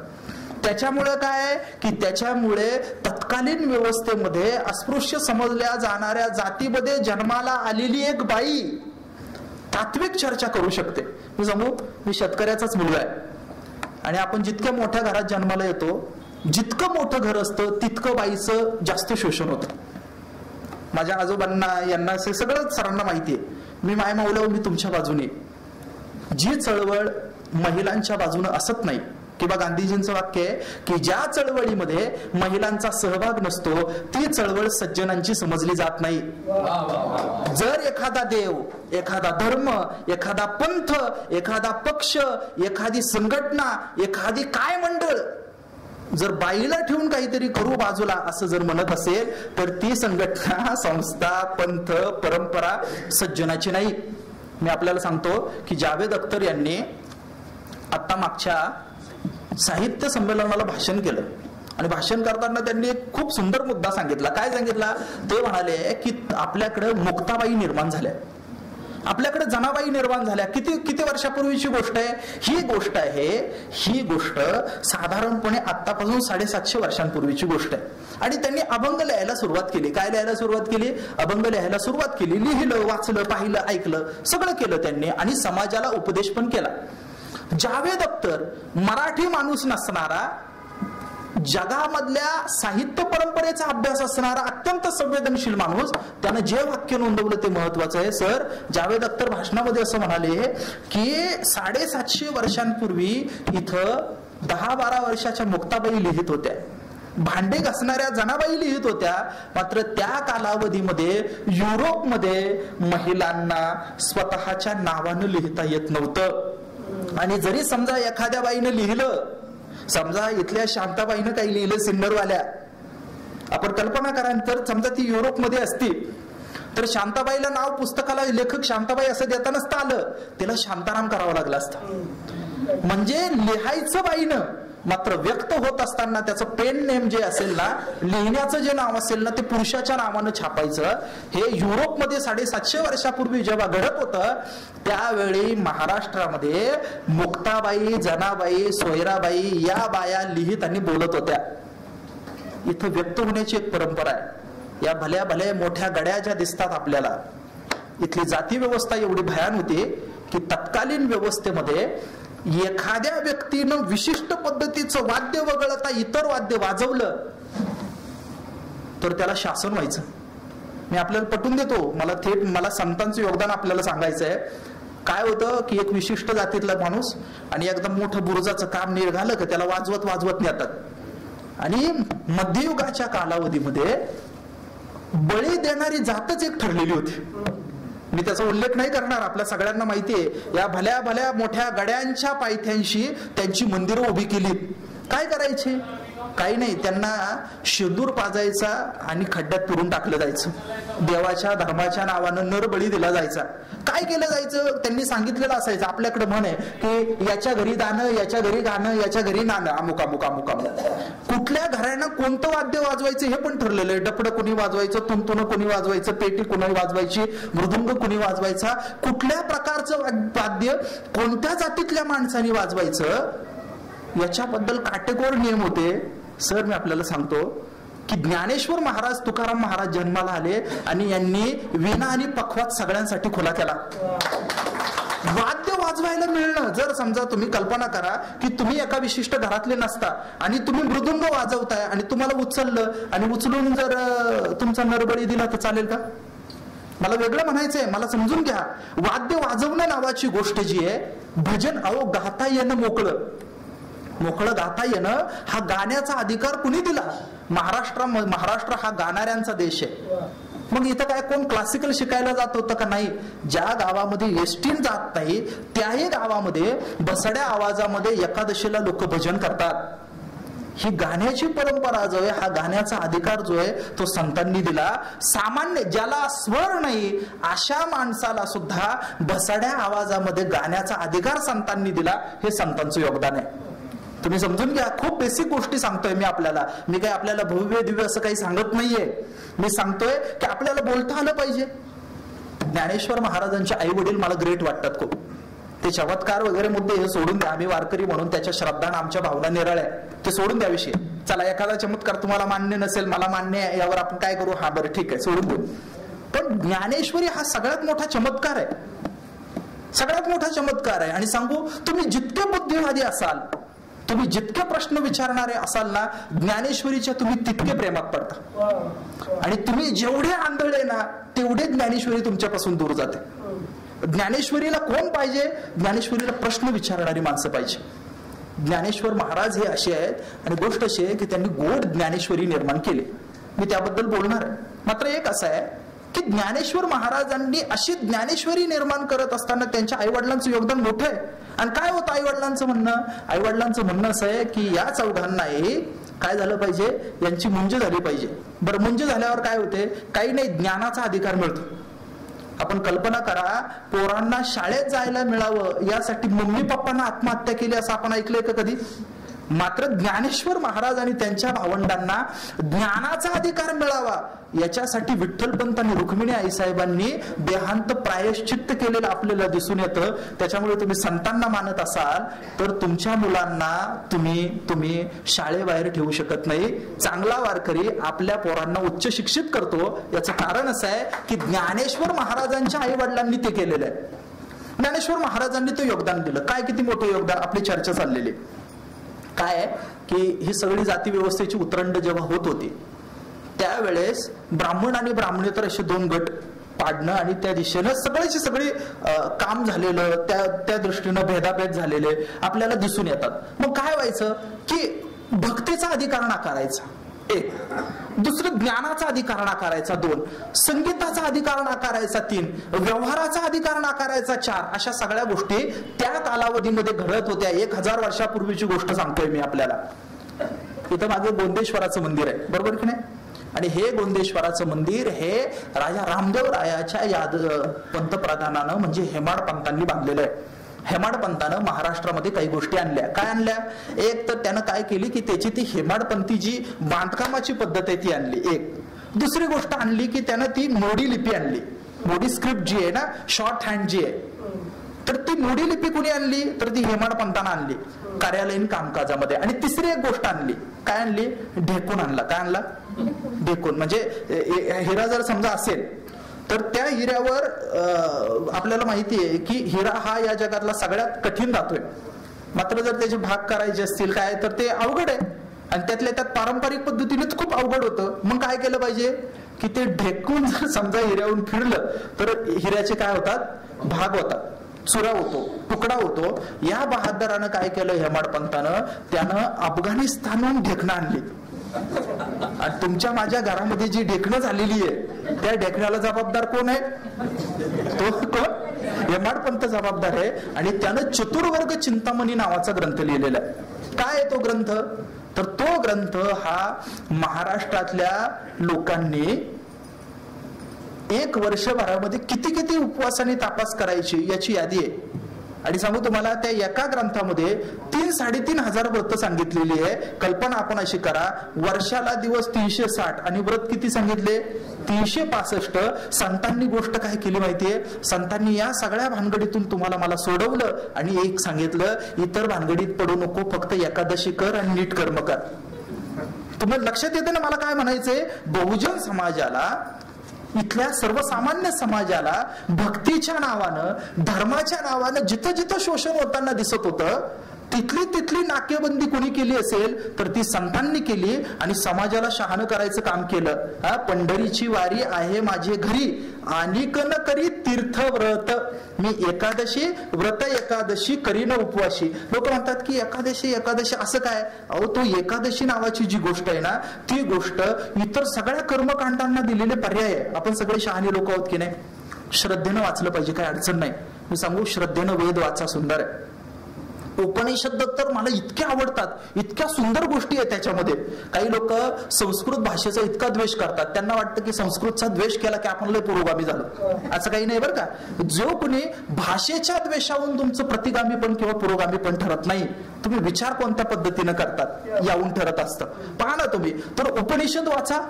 त्याच्यामुळे काय की त्याच्यामुळे तत्कालीन व्यवस्थेमध्ये अस्पृश्य समजल्या जाणाऱ्या जातीमध्ये जन्माला आलेली एक बाई तात्विक चर्चा करू शकते. मी सांगू, मी शेतकऱ्याचाच मुलगा आहे आणि आपण जितक्या मोठ्या घरात जन्माला येतो, जितकं मोठं घर असतं तितकं बाईचं जास्त शोषण होतं. माझ्या आजोबांना यांना सगळं सरांना माहिती आहे. मी माय माऊला मी तुमच्या बाजूने. जी चळवळ महिलांच्या बाजूनं असत नाही किंवा गांधीजींचं वाक्य आहे की ज्या चळवळीमध्ये महिलांचा सहभाग नसतो ती चळवळ सज्जनांची समजली जात नाही. जर एखादा देव, एखादा धर्म, एखादा पंथ, एखादा पक्ष, एखादी संघटना, एखादी काय मंडळ जर बाईला ठेवून काहीतरी करू बाजूला असं जर म्हणत असेल तर ती संघटना, संस्था, पंथ, परंपरा सज्जनाची नाही. मी आपल्याला सांगतो की जावेद अख्तर यांनी आता मागच्या साहित्य संमेलनाला भाषण केलं आणि भाषण करताना त्यांनी एक खूप सुंदर मुद्दा सांगितला. काय सांगितला ते म्हणाले की आपल्याकडे मुक्ताबाई निर्माण झाल्या, आपल्याकडे जनाबाई निर्माण झाल्या. किती वर्षापूर्वीची गोष्ट आहे ही गोष्ट आहे. ही गोष्ट साधारणपणे आतापासून 750 वर्षांपूर्वीची गोष्ट आहे. आणि त्यांनी अभंग लिहायला सुरुवात केली. काय लिहायला सुरुवात केली? अभंग लिहायला सुरुवात केली. लिहिलं, वाचलं, पाहिलं, ऐकलं, सगळं केलं त्यांनी आणि समाजाला उपदेश पण केला. जावेद अख्तर मराठी माणूस नसणारा, जगामधल्या साहित्य परंपरेचा अभ्यास असणारा अत्यंत संवेदनशील माणूस, त्यानं जे वाक्य नोंदवलं ते महत्वाचं आहे. सर जावेद अख्तर भाषणामध्ये असं म्हणाले की 750 वर्षांपूर्वी इथं 10-12 वर्षाच्या मुक्ताबाई लिहित होत्या, भांडे घासणाऱ्या जनाबाई लिहित होत्या. मात्र त्या कालावधीमध्ये युरोपमध्ये महिलांना स्वतःच्या नावानं लिहिता येत नव्हतं. आणि जरी समजा एखाद्या बाईनं लिहिलं, समजा इथल्या शांताबाईनं काही लिहिलं सिन्नरवाल्या, आपण कल्पना करा तर समजा ती युरोपमध्ये असती तर शांताबाईला नाव पुस्तकाला लेखक शांताबाई असं देता नसतं आलं, तिला शांताराम करावं लागलं असतं. म्हणजे लिहायचं बाईनं, मात्र व्यक्त होत असताना त्याचं पेन नेम जे असेल ना, लिहिण्याचं जे नाव असेल ना, ते पुरुषाच्या नावानं छापायचं. हे युरोपमध्ये 750 वर्षापूर्वी जेव्हा घडत होतं त्यावेळी महाराष्ट्रामध्ये मुक्ताबाई, जनाबाई, सोयराबाई या बाया लिहित आणि बोलत होत्या. इथं व्यक्त होण्याची एक परंपरा आहे. या भल्या भल्या मोठ्या गड्या ज्या दिसतात आपल्याला, इथली जाती व्यवस्था एवढी भयान होती की तत्कालीन व्यवस्थेमध्ये एखाद्या व्यक्तीनं विशिष्ट पद्धतीचं वाद्य वगळता इतर वाद्य वाजवलं तर त्याला शासन व्हायचं. मी आपल्याला पटवून देतो, मला संतांचं योगदान आपल्याला सांगायचं आहे. काय होतं की एक विशिष्ट जातीतला माणूस आणि एकदम मोठं बुरुजाचं काम निघालं की त्याला वाजवत नेतात. आणि मध्ययुगाच्या कालावधीमध्ये बळी देणारी जातच एक ठरलेली होती. मी त्याचा उल्लेख नाही करणार, आपल्या सगळ्यांना माहितीये. या भल्या भल्या मोठ्या गड्यांच्या पायथ्यांशी त्यांची मंदिरं उभी केली. काय करायचे? काही नाही, त्यांना शिरदूर पाजायचा आणि खड्ड्यात पुरून टाकलं जायचं. देवाच्या धर्माच्या नावानं नरबळी दिला जायचा. काय केलं जायचं? त्यांनी सांगितलेलं असायचं. आपल्याकडे म्हण आहे की याच्या घरी दाणं, याच्या घरी गाणं, याच्या घरी नाणं, अमुक अमुक अमुक अमुक. कुठल्या घरांना कोणतं वाद्य वाजवायचं हे पण ठरलेलं आहे. डफडं कुणी वाजवायचं, तुंतुनं कुणी वाजवायचं, पेटी कुणी वाजवायची, मृदुंग कुणी वाजवायचा, कुठल्या प्रकारचं वाद्य कोणत्या जातीतल्या माणसाने वाजवायचं याच्याबद्दल काटेकोर नियम होते. सर मी आपल्याला सांगतो की ज्ञानेश्वर महाराज, तुकाराम महाराज जन्माला आले आणि यांनी वीणा आणि पखवाज सगळ्यांसाठी खुला केला. वाद्य वाजवायला मिळणं, जर समजा तुम्ही कल्पना करा की तुम्ही एका विशिष्ट घरातले नसता आणि तुम्ही मृदुंग वाजवताय आणि तुम्हाला उचललं आणि उचलून जर तुमचा नरबळी दिला तर चालेल का? मला वेगळं म्हणायचंय, मला समजून घ्या. वाद्य वाजवणं नावाची गोष्ट जी आहे, भजन अहो गाता येणं, मोकळं गाता येणं, हा गाण्याचा अधिकार कुणी दिला? महाराष्ट्र हा गाणाऱ्यांचा देश आहे. मग इथं काय कोण क्लासिकल शिकायला जात होतं का? नाही. ज्या गावामध्ये एसटीन जात नाही त्याही गावामध्ये बसड्या आवाजामध्ये एकादशीला लोक भजन करतात. ही गाण्याची परंपरा जो आहे, हा गाण्याचा अधिकार जो आहे तो संतांनी दिला. सामान्य ज्याला स्वर नाही अशा माणसाला सुद्धा बसड्या आवाजामध्ये गाण्याचा अधिकार संतांनी दिला. हे संतांचं योगदान आहे. तुम्ही समजून घ्या. खूप बेसिक गोष्टी सांगतोय मी आपल्याला. मी काही आपल्याला भव्य दिव्य असं काही सांगत नाहीये. मी सांगतोय की आपल्याला बोलता आलं पाहिजे. ज्ञानेश्वर महाराजांचे आई वडील मला ग्रेट वाटतात खूप. ते चमत्कार वगैरे मुद्दे हे सोडून द्या. आम्ही वारकरी म्हणून त्याच्या श्रद्धाने आमच्या भावना निराळ्या, ते सोडून द्या विषय. चला एखादा चमत्कार तुम्हाला मान्य नसेल, मला मान्य आहे, यावर आपण काय करू? हा बरं ठीक आहे, सोडून देऊ. पण ज्ञानेश्वरी हा सगळ्यात मोठा चमत्कार आहे, सगळ्यात मोठा चमत्कार आहे. आणि सांगू, तुम्ही जितके बुद्धिवादी असाल, तुम्ही जितके प्रश्न विचारणारे असाल ना, ज्ञानेश्वरीच्या तुम्ही तितके प्रेमात पडता. आणि तुम्ही जेवढे आंधळे ना तेवढे ज्ञानेश्वरी तुमच्यापासून दूर जाते. ज्ञानेश्वरीला कोण पाहिजे? ज्ञानेश्वरीला प्रश्न विचारणारी माणसं पाहिजे. ज्ञानेश्वर महाराज हे असे आहेत. आणि गोष्ट अशी आहे की त्यांनी गोड ज्ञानेश्वरी निर्माण केली. मी त्याबद्दल बोलणार आहे. मात्र एक असं आहे की ज्ञानेश्वर महाराजांनी अशी ज्ञानेश्वरी निर्माण करत असताना त्यांच्या आईवडिलांचं योगदान मोठं आहे. आणि काय होतं आईवडिलांचं म्हणणं? आईवडिलांचं म्हणणं असं आहे की या चौघांनाही काय झालं पाहिजे? यांची मुंज झाली पाहिजे. बरं, मुंज झाल्यावर काय होते? काही नाही, ज्ञानाचा अधिकार मिळतो. आपण कल्पना करा, पोरांना शाळेत जायला मिळावं यासाठी मम्मी पप्पांना आत्महत्या केली असं आपण ऐकलंय का कधी? मात्र ज्ञानेश्वर महाराज आणि त्यांच्या भावंडांना ज्ञानाचा अधिकार मिळावा याच्यासाठी विठ्ठलपंत आणि रुक्मिणी आईसाहेबांनी देहांत प्रायश्चित्त केलेलं आपल्याला दिसून येतं. त्याच्यामुळे तुम्ही संतांना मानत असाल तर तुमच्या मुलांना तुम्ही शाळेबाहेर ठेवू शकत नाही. चांगला वारकरी आपल्या पोरांना उच्च शिक्षित करतो. याचं कारण असं आहे की ज्ञानेश्वर महाराजांच्या आई वडिलांनी ते केलेलं आहे. ज्ञानेश्वर महाराजांनी ते योगदान दिलं. काय किती मोठं योगदान? आपली चर्चा चाललेली काय आहे की ही सगळी जाती व्यवस्थेची उतरंड जेव्हा होत होती त्यावेळेस ब्राह्मण आणि ब्राह्मणेतर असे दोन गट पाडणं आणि त्या दिशेनं सगळ्याची सगळी काम झालेलं, त्या दृष्टीनं भेदाभेद झालेले आपल्याला दिसून येतात. मग काय व्हायचं की भक्तीचा अधिकार नाकारायचा एक, दुसरं ज्ञानाचा अधिकार नाकारायचा दोन, संगीताचा अधिकार नाकारायचा तीन, व्यवहाराचा अधिकार नाकारायचा चार. अशा सगळ्या गोष्टी त्या कालावधीमध्ये घडत होत्या. 1000 वर्षापूर्वीची गोष्ट सांगतोय मी आपल्याला. इथं मागे गोंदेश्वराचं मंदिर आहे, बरोबर की नाही? आणि हे गोंदेश्वराचं मंदिर हे राजा रामदेव रायाच्या पंतप्रधानानं म्हणजे हेमाड पंतांनी बांधलेलं आहे. हेमाड पंतानं महाराष्ट्रामध्ये काही गोष्टी आणल्या. काय आणल्या? एक तर त्यानं काय केली की त्याची ती हेमाडपंथी जी बांधकामाची पद्धत आहे ती आणली एक. दुसरी गोष्ट आणली की त्यानं ती मोडी लिपी आणली. मोडी स्क्रिप्ट जी आहे ना, शॉर्ट हँड जी आहे, तर ती मोडी लिपी कुणी आणली? तर ती हेमाड पंतानं आणली कार्यालयीन कामकाजामध्ये. आणि तिसरी एक गोष्ट आणली. काय आणली? ढेकून आणला. काय आणला? ढेकून. म्हणजे हिरा जर समजा असेल तर त्या हिऱ्यावर आपल्याला माहिती आहे की हिरा हा या जगातला सगळ्यात कठीण धातू आहे. मात्र जर त्याचे भाग करायचे असतील काय तर ते अवघड आहे. आणि त्यातल्या त्यात पारंपरिक पद्धतीनेच खूप अवघड होतं. मग काय केलं पाहिजे की ते ढेकून जर समजा हिऱ्याहून फिरलं तर हिऱ्याचे काय होतात? भाग होतात, चुरा होतो, तुकडा होतो. या बहादरानं काय केलं हेमाड पंतानं? त्यानं अफगाणिस्तानहून ढेकणं आणली. आणि तुमच्या माझ्या घरामध्ये जी ढेकणं झालेली आहे त्या ढेकण्याला जबाबदार कोण आहे? तो कोण? हेमाड पंत जबाबदार आहे. आणि त्यानं चतुर्वर्ग चिंतामणी नावाचा ग्रंथ लिहिलेला आहे. काय आहे तो ग्रंथ? तर तो ग्रंथ हा महाराष्ट्रातल्या लोकांनी 1 वर्षभरामध्ये किती किती उपवासाने तापास करायची याची यादी आहे. आणि सांगू तुम्हाला, त्या एका ग्रंथामध्ये 3-3.5 हजार व्रत सांगितलेली आहे. कल्पना आपण अशी करा, वर्षाला दिवस 360 आणि व्रत किती सांगितले? 365. संतांनी गोष्ट काय केली माहितीये? संतांनी या सगळ्या भानगडीतून तुम्हाला मला सोडवलं आणि एक सांगितलं, इतर भानगडीत पडू नको, फक्त एकादशी कर आणि नीट कर्म कर. तुम्हाला लक्षात येते ना मला काय म्हणायचंय? बहुजन समाजाला, इथल्या सर्वसामान्य समाजाला भक्तीच्या नावानं, धर्माच्या नावानं जिथं जिथं शोषण होताना दिसत होतं तिथली नाकेबंदी कोणी केली असेल तर ती संतांनी केली आणि समाजाला शहाणं करायचं काम केलं. पंढरीची वारी आहे माझे घरी, अनिक न करी तीर्थ व्रत, मी एकादशी व्रत एकादशी करीन उपवाशी. लोक म्हणतात की एकादशी असं काय? अहो, तो एकादशी नावाची जी गोष्ट आहे ना, ती गोष्ट इतर सगळ्या कर्मकांडांना दिलेले पर्याय आहे. आपण सगळे शहाणी लोक आहोत की नाही? श्रद्धेनं वाचलं पाहिजे, काही अडचण नाही. मी सांगू, श्रद्धेनं वेद वाचा, सुंदर आहे. उपनिषद तर मला इतके आवडतात, इतक्या सुंदर गोष्टी आहेत त्याच्यामध्ये. काही लोक संस्कृत भाषेचा इतका द्वेष करतात, त्यांना वाटतं की संस्कृतचा द्वेष केला की आपण लय पुरोगामी झालो. असं काही नाही बरं का. जो कोणी भाषेच्या द्वेषावरून तुमचं प्रतिगामी पण किंवा पुरोगामी पण ठरत नाही, तुम्ही विचार कोणत्या पद्धतीनं करतात यावरून ठरत असतं. पहा ना तुम्ही, तर उपनिषद वाचा,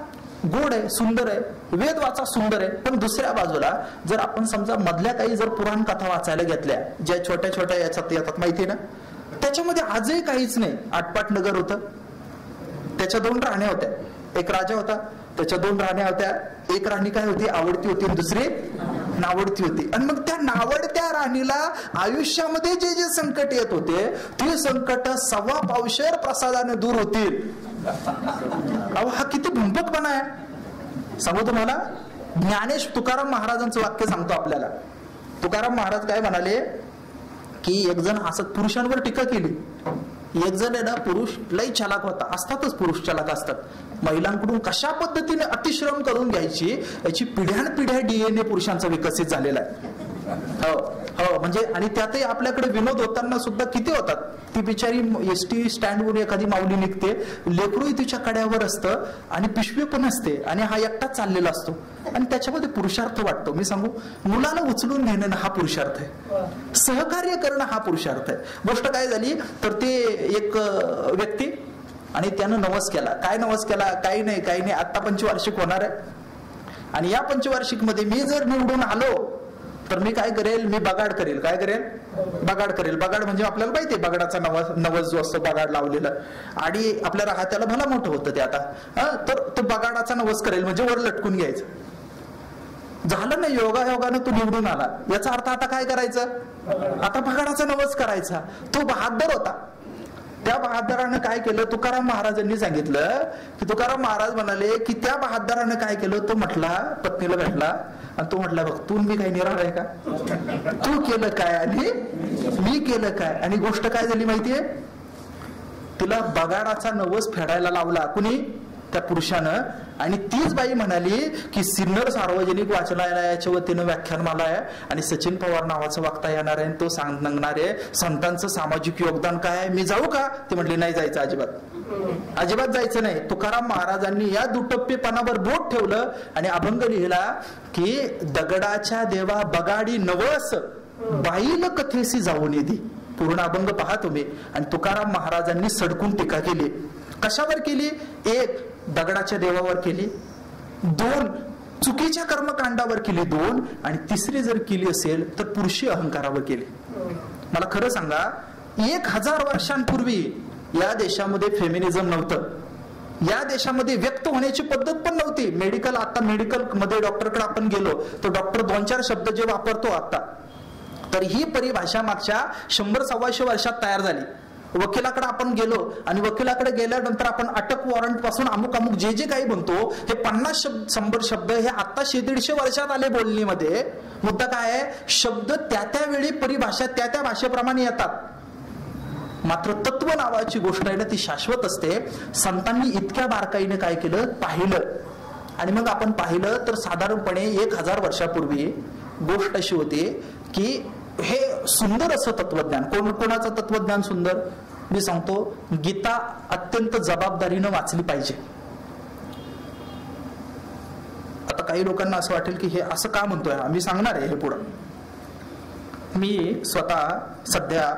गोड आहे, सुंदर आहे. वेद वाचा, सुंदर आहे. पण दुसऱ्या बाजूला जर आपण समजा मधल्या काही जर पुराण कथा वाचायला घेतल्या, ज्या छोट्या छोट्या याच्यात येतात माहिती ना, त्याच्यामध्ये आजही काहीच नाही. आटपाट नगर होतं, त्याच्या 2 राण्या होत्या. एक राजा होता, त्याच्या 2 राण्या होत्या. एक राणी काय होती? आवडती होती, आणि दुसरी नावडती होती. आणि मग त्या नावडत्या राणीला आयुष्यामध्ये जे जे संकट येत होते, ते संकट 1.25 पावशेर प्रसादाने दूर होतील. अहो, हा किती भंपकपणा आहे सांगू तुम्हाला. ज्ञानेश तुकाराम महाराजांचं वाक्य सांगतो आपल्याला. तुकाराम महाराज काय म्हणाले की एक जण असं पुरुषांवर टीका केली. एक जण आहे ना, पुरुष लई चालाक होता. असतातच पुरुष चालाक असतात. महिलांकडून कशा पद्धतीने अतिश्रम करून घ्यायची याची पिढ्यानपिढ्या DNA पुरुषांचा विकसित झालेला आहे. हो, म्हणजे आणि त्यातही आपल्याकडे विनोद होताना सुद्धा किती होतात. ती बिचारी ST स्टँडवरून एखादी माऊली निघते, लेकरूही तिच्या कड्यावर असतं आणि पिशवी पण असते, आणि हा एकटाच चाललेला असतो, आणि त्याच्यामध्ये पुरुषार्थ वाटतो. मी सांगू, मुलाला उचलून घेणं हा पुरुषार्थ आहे, सहकार्य करणं हा पुरुषार्थ आहे. गोष्ट काय झाली तर ते एक व्यक्ती, आणि त्यानं नवस केला. काय नवस केला? काही नाही, आता 25 होणार आहे, आणि या 25 मध्ये मी जर निवडून आलो तर मी काय करेल? मी बगाड करेल. काय करेल? बगाड करेल. बगाड म्हणजे आपल्याला माहिती आहे, बगाडाचा नवस जो असतो, बगाड लावलेला, आणि आपल्या हाताला भला मोठं होतं ते आता. तर तो बगाडाचा नवस करेल, म्हणजे वर लटकून घ्यायचं. झालं नाही, योगायोगानं तो निवडून आला. याचा अर्थ आता काय करायचं? आता बगाडाचा नवस करायचा. तो बहादर होता. त्या बहादरानं काय केलं? तुकाराम महाराजांनी सांगितलं की, तुकाराम महाराज म्हणाले की त्या बहादरानं काय केलं? तो म्हटला, पत्नीला भेटला आणि तो म्हटला, बघ, तू मी काही निराळ आहे का? तू केलं काय आणि मी केलं काय? आणि गोष्ट काय झाली माहितीये? तिला बगाडाचा नवस फेडायला लावला. कुणी? त्या पुरुषानं. आणि तीच बाई म्हणाली की सिन्नर सार्वजनिक वाचनालयाच्या वतीनं व्याख्यानमाला आहे, आणि सचिन पवार नावाचा वक्ता येणार आहे, तो सांगणार आहे संतांचं सामाजिक योगदान काय आहे, मी जाऊ का? ते म्हटले, नाही जायचं, अजिबात जायचं नाही. तुकाराम महाराजांनी या दुटप्पेपणावर बोट ठेवलं आणि अभंग लिहिला की, दगडाच्या देवा बगाडी नवस, बाईल कथेसी जाऊन येदी. पूर्ण अभंग पहा तुम्ही. आणि तुकाराम महाराजांनी सडकून टीका केली. कशावर केली? 1 दगडाच्या देवावर केली, 2 चुकीच्या कर्मकांडावर केली, 2 आणि 3री जर केली असेल तर पुरुषी अहंकारावर केली. मला खरं सांगा, 1000 वर्षांपूर्वी या देशामध्ये फेमिनिझम नव्हतं. या देशामध्ये व्यक्त होण्याची पद्धत पण नव्हती. आता मेडिकल मध्ये डॉक्टरकडे आपण गेलो तर डॉक्टर 2-4 शब्द जे वापरतो आता, तर ही परिभाषा मागच्या 100-125 वर्षात तयार झाली. वकिलाकडे आपण गेलो आणि वकिलाकडे गेल्यानंतर आपण अटक वॉरंट पासून अमुक जे जे काही म्हणतो, हे 50-100 शब्द हे आता 100-150 वर्षात आले बोलणीमध्ये. मुद्दा काय आहे? शब्द त्या वेळी परिभाषा त्या भाषेप्रमाणे येतात. मात्र तत्व नावाची गोष्ट आहे ना, ती शाश्वत असते. संतांनी इतक्या बारकाईने काय केलं? पाहिलं. आणि मग आपण पाहिलं तर साधारणपणे 1000 वर्षापूर्वी गोष्ट अशी होती की हे सुंदर असं तत्वज्ञान. कोणाचं तत्वज्ञान सुंदर? मी सांगतो, गीता अत्यंत जबाबदारीनं वाचली पाहिजे. आता काही लोकांना असं वाटेल की हे असं का म्हणतोय, आम्ही सांगणार आहे हे पुढं. मी स्वतः सध्या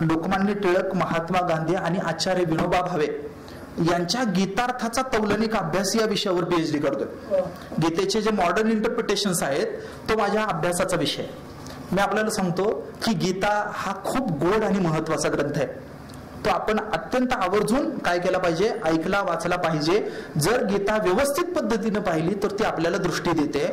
लोकमान्य टिळक, महात्मा गांधी आणि आचार्य विनोबा भावे यांच्या गीतार्थाचा तौलनिक अभ्यास या विषयावर PhD करतोय. गीतेचे जे मॉडर्न इंटरप्रिटेशन्स आहेत, तो माझ्या अभ्यासाचा विषय. मी आपल्याला सांगतो की गीता हा खूप गोड आणि महत्वाचा ग्रंथ आहे. तो आपण अत्यंत आवर्जून काय केला पाहिजे? ऐकला, वाचला पाहिजे. जर गीता व्यवस्थित पद्धतीने पाहिली तर ती आपल्याला दृष्टी देते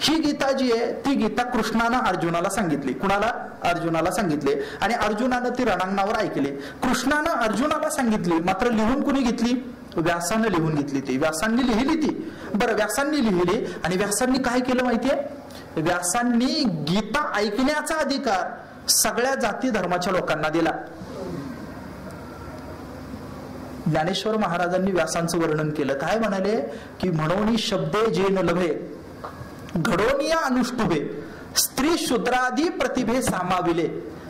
ही गीता जी आहे ती गीता कृष्णानं अर्जुनाला सांगितली. कुणाला? अर्जुनाला सांगितले. आणि अर्जुनानं ती रणांगणावर ऐकली. कृष्णानं अर्जुनाला सांगितली, मात्र लिहून कुणी घेतली? व्यासानं लिहून घेतली. ती व्यासांनी लिहिली ती. बरं, व्यासांनी लिहिली आणि व्यासांनी काय केलं माहितीये? व्यासांनी गीता ऐकण्याचा अधिकार सगळ्या जाती धर्माच्या लोकांना दिला. ज्ञानेश्वर महाराजांनी व्यासांचं वर्णन केलं. काय म्हणाले की म्हणोनी शब्दे जे न लभे घडोनिया अनुष्टुभे स्त्री शूद्रादी प्रतिभे सामाविले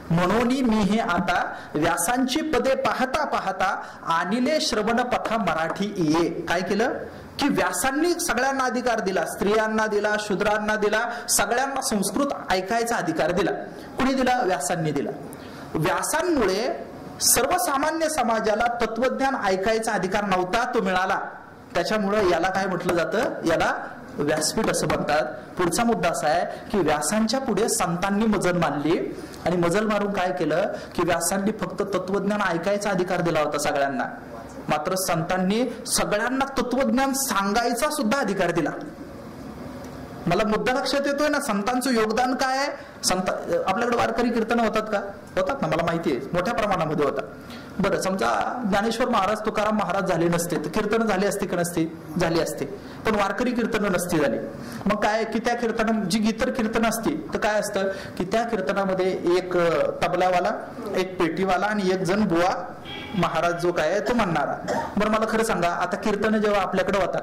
म्हणोनी मी हे आता व्यासांची पदे पाहता पाहता आणिले श्रवण पथा मराठी ये. काय केलं की व्यासांनी सगळ्यांना अधिकार दिला. स्त्रियांना दिला, शूद्रांना दिला, सगळ्यांना संस्कृत ऐकायचा अधिकार दिला. कुणी दिला? व्यासांनी दिला. व्यासांमुळे सर्वसामान्य समाजाला तत्वज्ञान ऐकायचा अधिकार नव्हता, तो मिळाला. त्याच्यामुळे याला काय म्हटलं जातं? याला व्यासपीठ असं म्हणतात. पुढचा मुद्दा असा आहे की व्यासांच्या पुढे संतांनी मजल मानली आणि मजल मारून काय केलं की व्यासांनी फक्त तत्वज्ञान ऐकायचा अधिकार दिला होता सगळ्यांना, मात्र संतांनी सगळ्यांना तत्वज्ञान सांगायचा सुद्धा अधिकार दिला. मला मुद्दा लक्षात येतोय ना? संतांचं योगदान काय आहे? आपल्याकडे वारकरी कीर्तन होतात का? होतात ना, मला माहिती आहे, मोठ्या प्रमाणामध्ये होतात. बरं, समजा ज्ञानेश्वर महाराज, तुकाराम महाराज झाले नसते तर कीर्तन झाली असते की नसती? झाली असते. पण वारकरी कीर्तन नसती झाली. मग काय की त्या कीर्तन जी इतर कीर्तन असती तर काय असतं की त्या कीर्तनामध्ये एक तबलावाला, एक पेटीवाला आणि एक जण बुवा महाराज जो काय तो म्हणणारा. बरं, मला खरं सांगा, आता कीर्तन जेव्हा आपल्याकडे होतात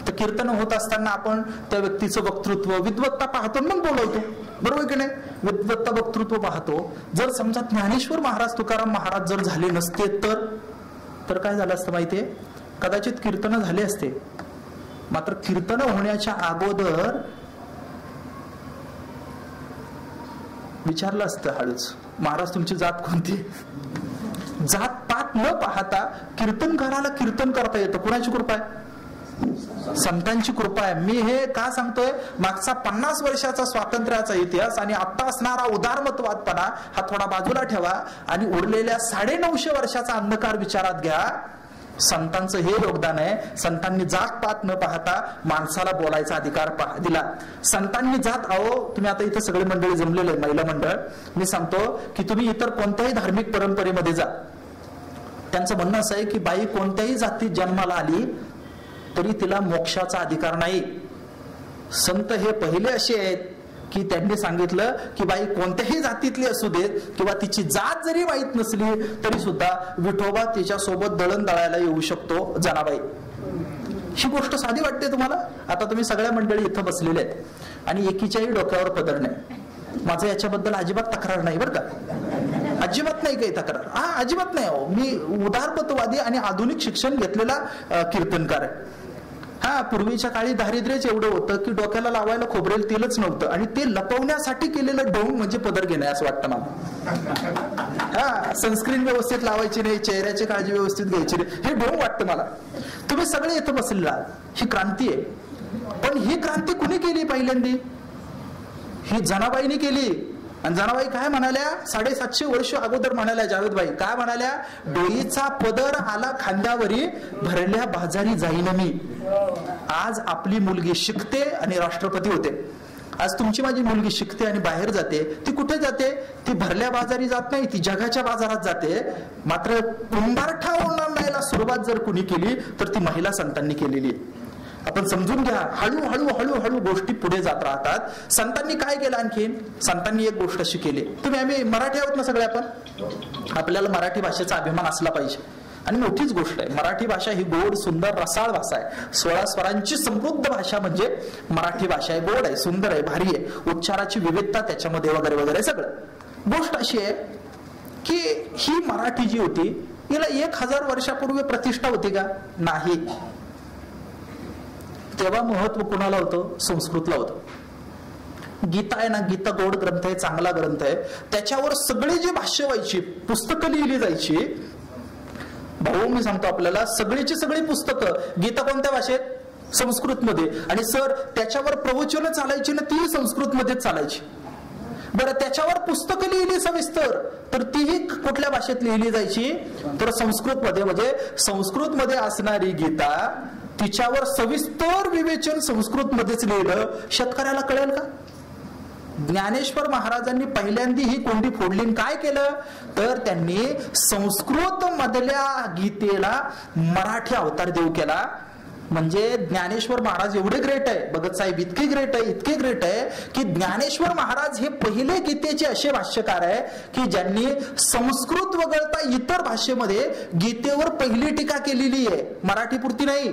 तर कीर्तन होत असताना आपण त्या व्यक्तीचं वक्तृत्व, विद्वत्ता पाहतो मग बोलवतो, बरोबर की नाही? विद्वत्ता वक्तृत्व पाहतो. जर समजा ज्ञानेश्वर महाराज, तुकाराम महाराज जर झाले नसते तर काय झालं असतं माहितीये? कदाचित कीर्तन झाले असते, मात्र कीर्तन होण्याच्या अगोदर विचारलं असतं हळूच, महाराज तुमची जात कोणती? जात पात न पाहता कीर्तनकाराला कीर्तन करता येतं. कुणाची कृपा आहे? संतांची कृपा आहे. मी हे का सांगतोय? मागचा 50 वर्षाचा स्वातंत्र्याचा इतिहास आणि आता असणारा उदारमतवादपणा हा थोडा बाजूला ठेवा आणि उरलेल्या 950 वर्षाचा अंधकार विचारात घ्या. संतांचं हे योगदान आहे. संतांनी जात पात न पाहता माणसाला बोलायचा अधिकार दिला. संतांनी जात, तुम्ही आता इथे सगळे मंडळी जमलेले, महिला मंडळ, मी सांगतो की तुम्ही इतर कोणत्याही धार्मिक परंपरेमध्ये जा, त्यांचं म्हणणं असं आहे की बाई कोणत्याही जातीत जन्माला आली तरी तिला मोक्षाचा अधिकार नाही. संत हे पहिले असे आहेत की त्यांनी सांगितलं की बाई कोणत्याही जातीतली असू देत किंवा तिची जात जरी माहीत नसली तरी सुद्धा विठोबा तिच्यासोबत दळण दळायला येऊ शकतो जनाबाई. ही गोष्ट साधी वाटते तुम्हाला? आता तुम्ही सगळ्या मंडळी इथं बसलेले आहेत आणि एकीच्याही डोक्यावर पदर नाही. माझं याच्याबद्दल अजिबात तक्रार नाही बरं का, अजिबात नाही काही तक्रार, अजिबात नाही. मी उदारमतवादी आणि आधुनिक शिक्षण घेतलेला कीर्तनकार आहे. पूर्वीच्या काळी दारिद्र्यच एवढं होतं की डोक्याला लावायला खोबरेल तेलच नव्हतं आणि ते लपवण्यासाठी केलेलं ढोंग म्हणजे पदर घेणे असं वाटतं मला. सनस्क्रीन व्यवस्थित लावायची नाही, चेहऱ्याची काळजी व्यवस्थित घ्यायची नाही, हे ढोंग वाटतं मला. तुम्ही सगळे इथं बसलेला, ही क्रांती आहे. पण ही क्रांती कुणी केली पहिल्यांदी? ही जनाबाईंनी केली. आणि जनाबाई काय म्हणाल्या? 750 वर्ष अगोदर म्हणाल्या जावेदबाई, काय म्हणाल्या? डोईचा पदर आला खांद्यावरी, भरल्या बाजारी जाईन मी. आज आपली मुलगी शिकते आणि राष्ट्रपती होते. आज तुमची माझी मुलगी शिकते आणि बाहेर जाते. ती कुठे जाते? ती भरल्या बाजारी जात नाही, ती जगाच्या बाजारात जाते. मात्र कुंभारठा ओलांडायला सुरुवात जर कुणी केली तर ती महिला संतांनी केलेली. आपण समजून घ्या, हळूहळू हळूहळू गोष्टी पुढे जात राहतात. संतांनी काय केलं? आणखीन संतांनी एक गोष्ट अशी केली. आम्ही मराठी आहोत ना सगळे आपण, आपल्याला मराठी भाषेचा अभिमान असला पाहिजे. आणि मोठीच गोष्ट आहे, मराठी भाषा ही गोड, सुंदर, रसाळ भाषा आहे. 16 स्वरांची समृद्ध भाषा म्हणजे मराठी भाषा आहे. गोड आहे, सुंदर आहे, भारी आहे, उच्चाराची विविधता त्याच्यामध्ये वगैरे वगैरे सगळं. गोष्ट अशी आहे की ही मराठी जी होती हिला 1000 वर्षापूर्वी प्रतिष्ठा होती का? नाही. तेव्हा महत्व कुणाला होतं? संस्कृतला होतं. गीता आहे ना, गीता गोड ग्रंथ आहे, चांगला ग्रंथ आहे. त्याच्यावर सगळी जी भाष्य व्हायची, पुस्तकं लिहिली जायची. भाऊ मी सांगतो आपल्याला, सगळीची सगळी पुस्तकं गीता कोणत्या भाषेत? संस्कृतमध्ये. आणि सर त्याच्यावर प्रवचनं चालायची ना, ती संस्कृतमध्येच चालायची. बरं, त्याच्यावर पुस्तकं लिहिली सविस्तर तर तीही कुठल्या भाषेत लिहिली जायची? तर संस्कृतमध्ये. म्हणजे संस्कृतमध्ये असणारी गीता तिच्यावर सविस्तर विवेचन संस्कृत मध्येच लिहिलं, शेतकऱ्याला कळेल का? ज्ञानेश्वर महाराजांनी पहिल्यांदा ही कोंडी फोडली. काय केलं तर त्यांनी संस्कृत मधल्या गीतेला मराठी अवतार देऊ केला. म्हणजे ज्ञानेश्वर महाराज एवढे ग्रेट आहे, भगत साहेब इतके ग्रेट आहे, इतके ग्रेट आहे की ज्ञानेश्वर महाराज हे पहिले गीतेचे असे भाष्यकार आहे की ज्यांनी संस्कृत वगळता इतर भाषेमध्ये गीतेवर पहिली टीका केलेली आहे, मराठी पुरती नाही.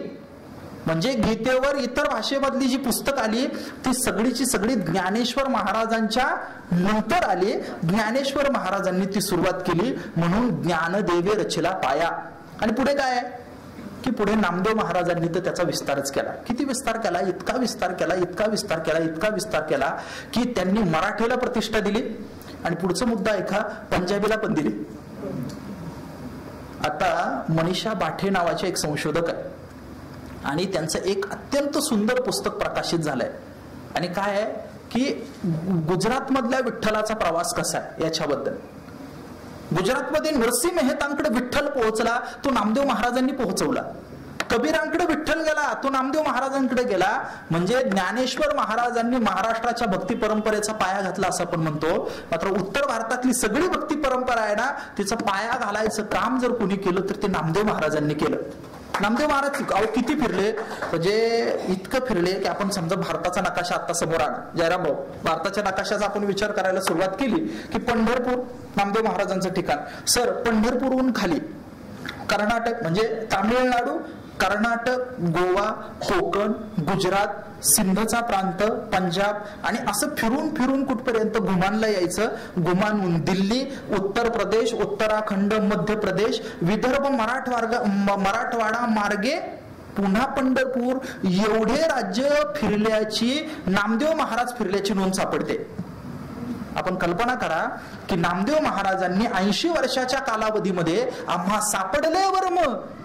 म्हणजे गीतेवर इतर भाषेमधली जी पुस्तक आली ती सगळीची सगळी ज्ञानेश्वर महाराजांच्या नंतर आली. ज्ञानेश्वर महाराजांनी ती सुरुवात केली, म्हणून ज्ञानदेवे रचिला पाया. आणि पुढे काय आहे की पुढे नामदेव महाराजांनी तर त्याचा विस्तारच केला. किती विस्तार केला? इतका विस्तार केला, इतका विस्तार केला, इतका विस्तार केला की त्यांनी मराठीला प्रतिष्ठा दिली. आणि पुढचा मुद्दा ऐका, पंजाबीला पण दिली. आता मनीषा बाठे नावाचे एक संशोधक आहे आणि त्यांचं एक अत्यंत सुंदर पुस्तक प्रकाशित झालंय. आणि काय आहे की गुजरात मधल्या विठ्ठलाचा प्रवास कसा आहे याच्याबद्दल. गुजरातमध्ये नरसिंह मेहतांकडे विठ्ठल पोहोचला, तो नामदेव महाराजांनी पोहोचवला. कबीरांकडे विठ्ठल गेला, तो नामदेव महाराजांकडे गेला. म्हणजे ज्ञानेश्वर महाराजांनी महाराष्ट्राच्या भक्ती परंपरेचा पाया घातला असं आपण म्हणतो. मात्र उत्तर भारतातली सगळी भक्ती परंपरा आहे ना, तिचा पाया घालायचं काम जर कोणी केलं तर ते नामदेव महाराजांनी केलं. नामदेव महाराज किती फिरले, म्हणजे इतकं फिरले की आपण समजा भारताचा नकाशा आता समोर आला. जयराम भाऊ, भारताच्या नकाशाचा आपण विचार करायला सुरुवात केली की पंढरपूर नामदेव महाराजांचं ठिकाण. सर, पंढरपूरहून खाली कर्नाटक म्हणजे तामिळनाडू, कर्नाटक, गोवा, कोकण, गुजरात, सिंधचा प्रांत, पंजाब आणि असं फिरून फिरून कुठपर्यंत घुमानला यायचं. घुमानहून दिल्ली, उत्तर प्रदेश, उत्तराखंड, मध्य प्रदेश, विदर्भ, मराठवाडा मार्गे पुन्हा पंढरपूर, एवढे राज्य फिरल्याची नामदेव महाराज फिरल्याची नोंद सापडते. आपण कल्पना करा की नामदेव महाराजांनी 80 वर्षाच्या कालावधीमध्ये आम्हा सापडले वर्म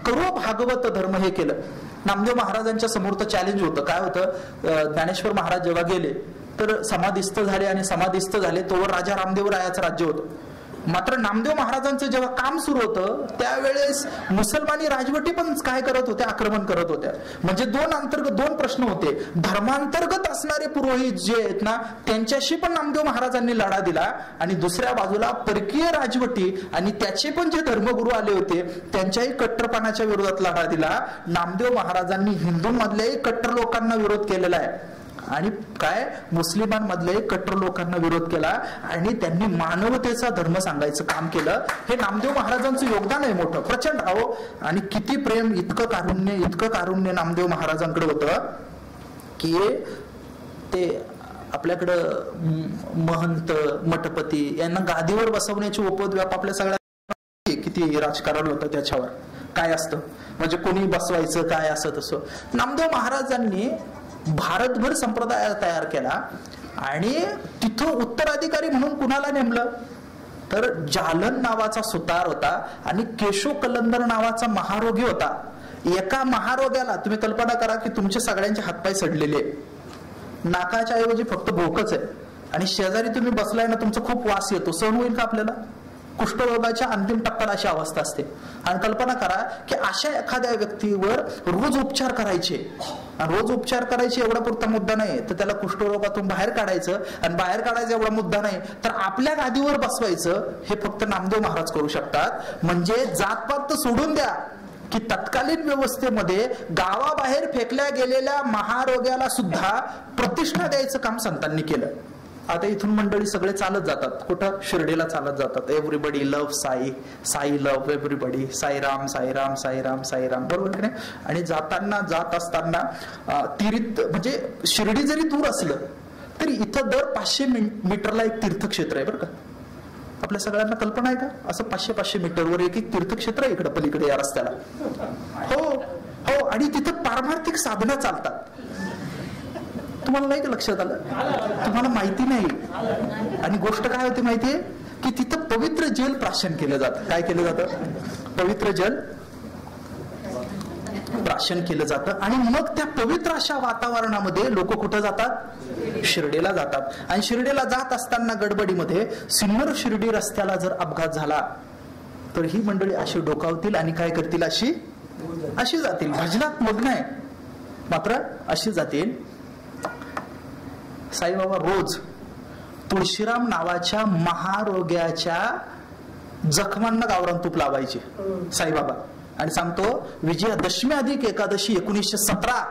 करू भागवत धर्म हे केलं. नामदेव महाराजांच्या समोर तर चॅलेंज होतं. काय होतं, ज्ञानेश्वर महाराज जेव्हा गेले तर समाधिस्थ झाले आणि समाधिस्थ झाले तोवर राजा रामदेव रायाचं राज्य होतं. मात्र नामदेव महाराजांचं जेव्हा काम सुरू होतं त्यावेळेस मुसलमानी राजवटी पण काय करत होत्या, आक्रमण करत होत्या. म्हणजे दोन प्रश्न होते. धर्मांतर्गत असणारे पुरोहित जे आहेत ना त्यांच्याशी पण नामदेव महाराजांनी लढा दिला आणि दुसऱ्या बाजूला परकीय राजवटी आणि त्याचे पण जे धर्मगुरू आले होते त्यांच्याही कट्टरपणाच्या विरोधात लढा दिला. नामदेव महाराजांनी हिंदूंमधल्याही कट्टर लोकांना विरोध केलेला आहे आणि काय मुस्लिमांमधले कट्टर लोकांना विरोध केला आणि त्यांनी मानवतेचा धर्म सांगायचं काम केलं. हे नामदेव महाराजांचं योगदान आहे मोठं, प्रचंड. अहो, आणि किती प्रेम, इतकं कारुण्य नामदेव महाराजांकडे होतं की ते आपल्याकडं महंत, मठपती यांना गादीवर बसवण्याची उपद्व्याप आपल्या सगळ्या किती राजकारण होतं त्याच्यावर काय असतं, म्हणजे कोणी बसवायचं काय असं तसं. नामदेव महाराजांनी भारतभर संप्रदाय तयार केला आणि तिथं उत्तराधिकारी म्हणून कुणाला नेमलं तर जालन नावाचा सुतार होता आणि केशव कलंदर नावाचा महारोगी होता. एका महारोग्याला तुम्ही कल्पना करा की तुमचे सगळ्यांचे हातपाय सडलेले, नाकाच्या ऐवजी फक्त भोकच आहे आणि शेजारी तुम्ही बसलाय ना, तुमचा खूप वास येतो. सहन होईल का आपल्याला? कुष्ठरोगाच्या अंतिम टप्प्यात अशी अवस्था असते. आणि कल्पना करा की अशा एखाद्या व्यक्तीवर रोज उपचार करायचे, रोज उपचार करायचे एवढा पुरता मुद्दा नाही तर त्याला कुष्ठरोगातून बाहेर काढायचं, आणि बाहेर काढायचं एवढा मुद्दा नाही तर आपल्या गादीवर बसवायचं. हे फक्त नामदेव महाराज करू शकतात. म्हणजे जातपात तर सोडून द्या की तत्कालीन व्यवस्थेमध्ये गावाबाहेर फेकल्या गेलेल्या महारोग्याला सुद्धा प्रतिष्ठा द्यायचं काम संतांनी केलं. आता इथून मंडळी सगळे चालत जातात, कुठं? शिर्डीला चालत जातात. Everybody love Sai, Sai love everybody, Sairam Sairam Sairam Sairam, बरोबर की नाही? आणि जात असताना तीर्थ म्हणजे शिर्डी जरी दूर असलं तरी इथं दर 500 मीटरला एक तीर्थक्षेत्र आहे, बरं का? आपल्या सगळ्यांना कल्पना आहे का? असं 500 मीटरवर एक तीर्थक्षेत्र आहे इकडं पलीकडे या रस्त्याला. हो हो, आणि तिथं पारमार्थिक साधना चालतात. तुम्हाला नाही का लक्षात आलं? तुम्हाला माहिती नाही. आणि गोष्ट काय होती माहितीये की तिथं पवित्र जल प्राशन केलं जातं. काय केलं जातं? पवित्र जल प्राशन केलं जातं. आणि मग त्या पवित्र अशा वातावरणामध्ये लोक कुठं जातात? शिर्डीला जातात. आणि शिर्डीला जात असताना गडबडीमध्ये सिन्नर शिर्डी रस्त्याला जर अपघात झाला तर ही मंडळी अशी डोकावतील आणि काय करतील? अशी जातील. भजनात मग्न आहे. मात्र अशी जातील. साईबाबा रोज तुळशीराम नावाच्या महारोग्याच्या जखमांना गावरान तूप लावायचे साईबाबा. आणि सांगतो विजयादशमी अधिक एकादशी 1917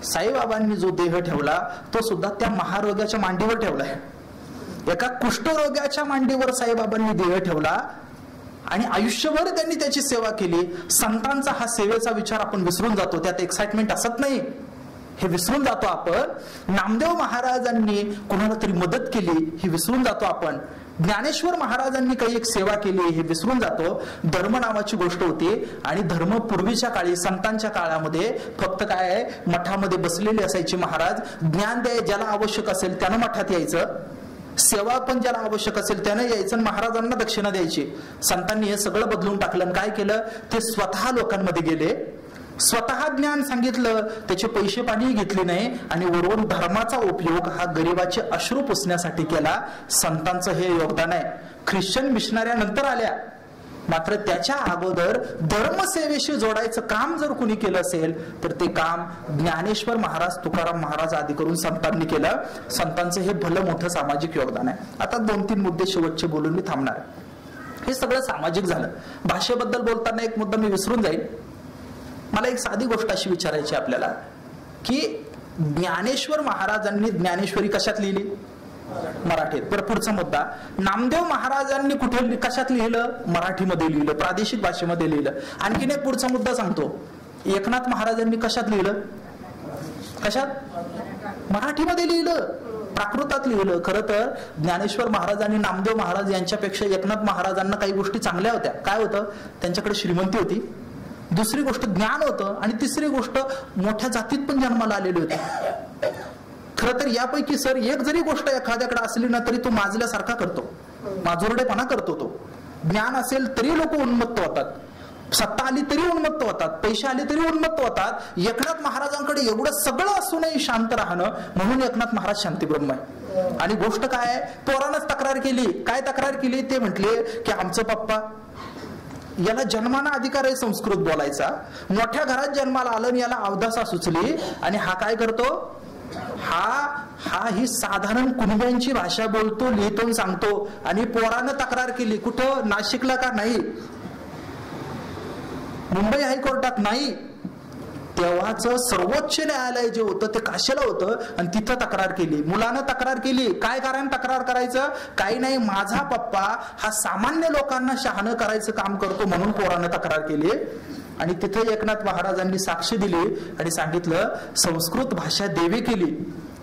साईबाबांनी जो देह ठेवला तो सुद्धा त्या महारोग्याच्या मांडीवर ठेवलाय. एका कुष्ठरोग्याच्या मांडीवर साईबाबांनी देह ठेवला आणि आयुष्यभर त्यांनी त्याची सेवा केली. संतांचा हा सेवेचा विचार आपण विसरून जातो, त्यात एक्साइटमेंट असत नाही हे विसरून जातो आपण. नामदेव महाराजांनी कुणाला तरी मदत केली हे विसरून जातो आपण. ज्ञानेश्वर महाराजांनी काही एक सेवा केली हे विसरून जातो. धर्म नावाची गोष्ट होती आणि धर्म पूर्वीच्या काळी संतांच्या काळामध्ये फक्त काय आहे, मठामध्ये बसलेले असायचे महाराज. ज्ञान द्याय ज्याला आवश्यक असेल त्यानं मठात यायचं, सेवा पण ज्याला आवश्यक असेल त्यानं यायचं, महाराजांना दक्षिणा द्यायची. संतांनी हे सगळं बदलून टाकलं. काय केलं, ते स्वतः लोकांमध्ये गेले, स्वतः ज्ञान सांगितलं, त्याचे पैसे पाणी घेतले नाही आणि वरून धर्माचा उपयोग हा गरिबाचे अश्रू पुसण्यासाठी केला. संतांचं हे योगदान आहे. ख्रिश्चन मिशनऱ्या नंतर आल्या, मात्र त्याच्या अगोदर धर्मसेवेशी जोडायचं काम जर कुणी केलं असेल तर ते काम ज्ञानेश्वर महाराज, तुकाराम महाराज आदी करून संतांनी केलं. संतांचं हे भलं मोठं सामाजिक योगदान आहे. आता 2-3 मुद्दे शेवटचे बोलून मी थांबणार. हे सगळं सामाजिक झालं. भाषेबद्दल बोलताना एक मुद्दा मी विसरून जाईल. मला एक साधी गोष्ट अशी विचारायची आपल्याला की ज्ञानेश्वर महाराजांनी ज्ञानेश्वरी कशात लिहिली? मराठीत. बरं, पुढचा मुद्दा, नामदेव महाराजांनी कुठे कशात लिहिलं? मराठीमध्ये लिहिलं, प्रादेशिक भाषेमध्ये लिहिलं. आणखीन एक पुढचा मुद्दा सांगतो, एकनाथ महाराजांनी कशात लिहिलं? कशात? मराठीमध्ये लिहिलं, प्राकृतात लिहिलं. खरं तर ज्ञानेश्वर महाराज आणि नामदेव महाराज यांच्यापेक्षा एकनाथ महाराजांना काही गोष्टी चांगल्या होत्या. काय होतं? त्यांच्याकडे श्रीमंती होती, दुसरी गोष्ट ज्ञान होतं, आणि तिसरी गोष्ट मोठ्या जातीत पण जन्माला आलेली होती. खरं तर यापैकी सर एक जरी गोष्ट एखाद्याकडे असली ना तरी तो माजल्यासारखा करतो, माजोरडेपणा करतो. तो ज्ञान असेल तरी लोक उन्मत्त होतात, सत्ता आली तरी उन्मत्त होतात, पैसे आले तरी उन्मत्त होतात. एकनाथ महाराजांकडे एवढं सगळं असूनही शांत राहणं, म्हणून एकनाथ महाराज शांतीब्रह्म आहे. आणि गोष्ट काय, पोरानंच तक्रार केली. काय तक्रार केली? ते म्हटले की आमचं पप्पा, याला जन्माना अधिकार आहे संस्कृत बोलायचा, मोठ्या घरात जन्माला आलं, याला अवदासा सुचली आणि हा काय करतो, हा ही साधारण कुणब्यांची भाषा बोलतो, लिहितो, सांगतो. आणि पोरानं तक्रार केली. कुठं? नाशिकला का? नाही, मुंबई हायकोर्टात नाही, तेव्हाच सर्वोच्च न्यायालय जे होतं ते काशीला होतं आणि तिथं तक्रार केली. मुलानं तक्रार केली. काय कारण तक्रार करायचं? काही नाही, माझा पप्पा हा सामान्य लोकांना शहाणं करायचं काम करतो, म्हणून पोरानं तक्रार केली. आणि तिथे एकनाथ महाराजांनी साक्ष दिली आणि सांगितलं संस्कृत भाषा देवी केली.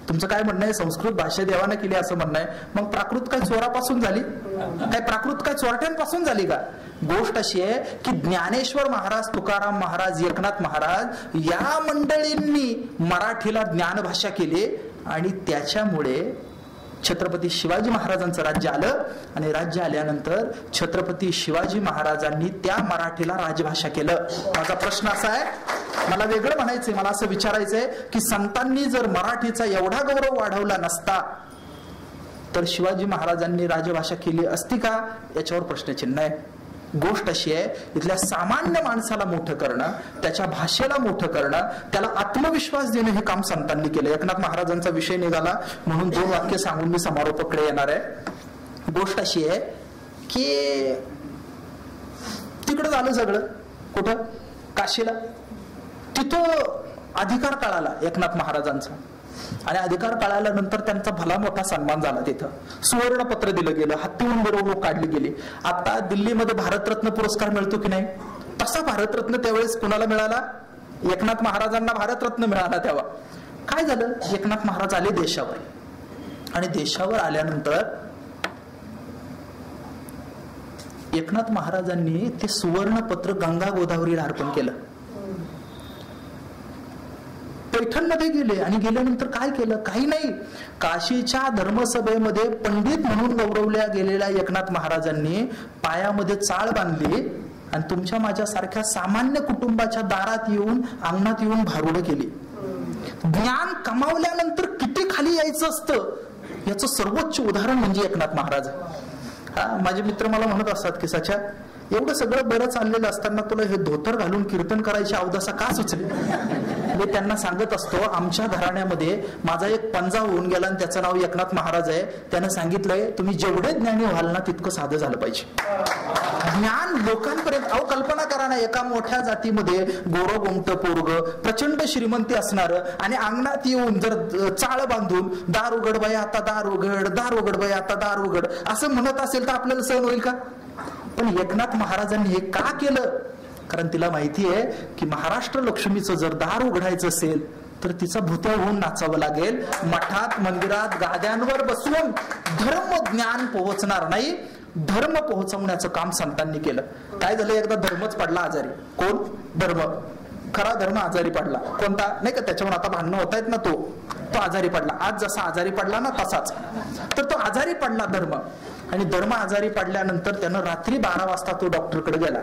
तुमचं काय म्हणणं आहे? संस्कृत भाषा देवानं केली असं म्हणणं आहे. मग प्राकृत काय चोरापासून झाली? काय प्राकृत काय चोरट्यांपासून झाली का? गोष्ट अशी आहे की ज्ञानेश्वर महाराज, तुकाराम महाराज, एकनाथ महाराज या मंडळींनी मराठीला ज्ञानभाषा केली आणि त्याच्यामुळे छत्रपती शिवाजी महाराजांचं राज्य आलं. आणि राज्य आल्यानंतर छत्रपती शिवाजी महाराजांनी त्या मराठीला राजभाषा केलं. माझा प्रश्न असा आहे, मला वेगळं म्हणायचंय, मला असं विचारायचंय की संतांनी जर मराठीचा एवढा गौरव वाढवला नसता तर शिवाजी महाराजांनी राजभाषा केली असती का? याच्यावर प्रश्नचिन्ह आहे. गोष्ट अशी आहे, इथल्या सामान्य माणसाला मोठं करणं, त्याच्या भाषेला मोठं करणं, त्याला आत्मविश्वास देणं, हे काम संतांनी केलं. एकनाथ महाराजांचा विषय निघाला म्हणून 2 वाक्य सांगून मी समारोपाकडे येणार आहे. गोष्ट अशी आहे की तिकडं झालं सगळं. कुठं? काशीला. तिथं अधिकार कळाला एकनाथ महाराजांचा आणि अधिकार कळाल्यानंतर त्यांचा भला मोठा सन्मान झाला. तिथं सुवर्णपत्र दिलं गेलं, हत्तीहून मिरवणूक काढली गेली. आता दिल्लीमध्ये भारतरत्न पुरस्कार मिळतो की नाही, तसा भारतरत्न त्यावेळेस कुणाला मिळाला? एकनाथ महाराजांना भारतरत्न मिळाला. तेव्हा काय झालं, एकनाथ महाराज आले देशावर आणि देशावर आल्यानंतर एकनाथ महाराजांनी ते सुवर्णपत्र गंगा गोदावरीला अर्पण केलं. पैठणमध्ये गेले आणि गेल्यानंतर काय केलं? काही नाही, काशीच्या धर्मसभेमध्ये पंडित म्हणून गौरवल्या गेलेल्या एकनाथ महाराजांनी पायामध्ये चाळ बांधली आणि तुमच्या माझ्यासारख्या सामान्य कुटुंबाच्या दारात येऊन, अंगणात येऊन भारुडं केली. ज्ञान कमावल्यानंतर किती खाली यायचं असतं याचं सर्वोच्च उदाहरण म्हणजे एकनाथ महाराज. माझे मित्र मला म्हणत असतात की सच्या, एवढं सगळं बरं चाललेलं असताना तुला हे धोतर घालून कीर्तन करायची अवदासा का सुचली? मी त्यांना सांगत असतो, आमच्या घराण्यामध्ये माझा एक पंजा होऊन गेला आणि त्याचं नाव एकनाथ महाराज आहे. त्यानं सांगितलंय तुम्ही जेवढे ज्ञानी व्हाल ना तितकं साधं झालं पाहिजे. ज्ञान लोकांपर्यंत. अहो कल्पना करा ना, एका मोठ्या जातीमध्ये गोरं गोमटं पोरग प्रचंड श्रीमंती असणार आणि अंगणात येऊन जर चाळ बांधून दार उघड बाई आता दार उघड, दार उघड बाई आता दार उघड असं म्हणत असेल तर आपल्याला सहन होईल का? पण एकनाथ महाराजांनी हे का केलं? कारण तिला माहिती आहे की महाराष्ट्र लक्ष्मीचं जर दार उघडायचं असेल तर तिचा भुत्या होऊन नाचावं लागेल. मठात मंदिरात गाद्यांवर बसून धर्म ज्ञान पोहोचणार नाही. धर्म पोहोचवण्याचं काम संतांनी केलं. काय झालं, एकदा धर्मच पडला आजारी. कोण? धर्म. खरा धर्म आजारी पडला. कोणता? नाही का त्याच्यावर आता भांडणं होत आहेत ना, तो आजारी पडला. आज जसा आजारी पडला ना तसाच. तर तो आजारी पडला धर्म. आणि धर्म आजारी पडल्यानंतर त्यानं रात्री 12 वाजता तो डॉक्टरकडे गेला.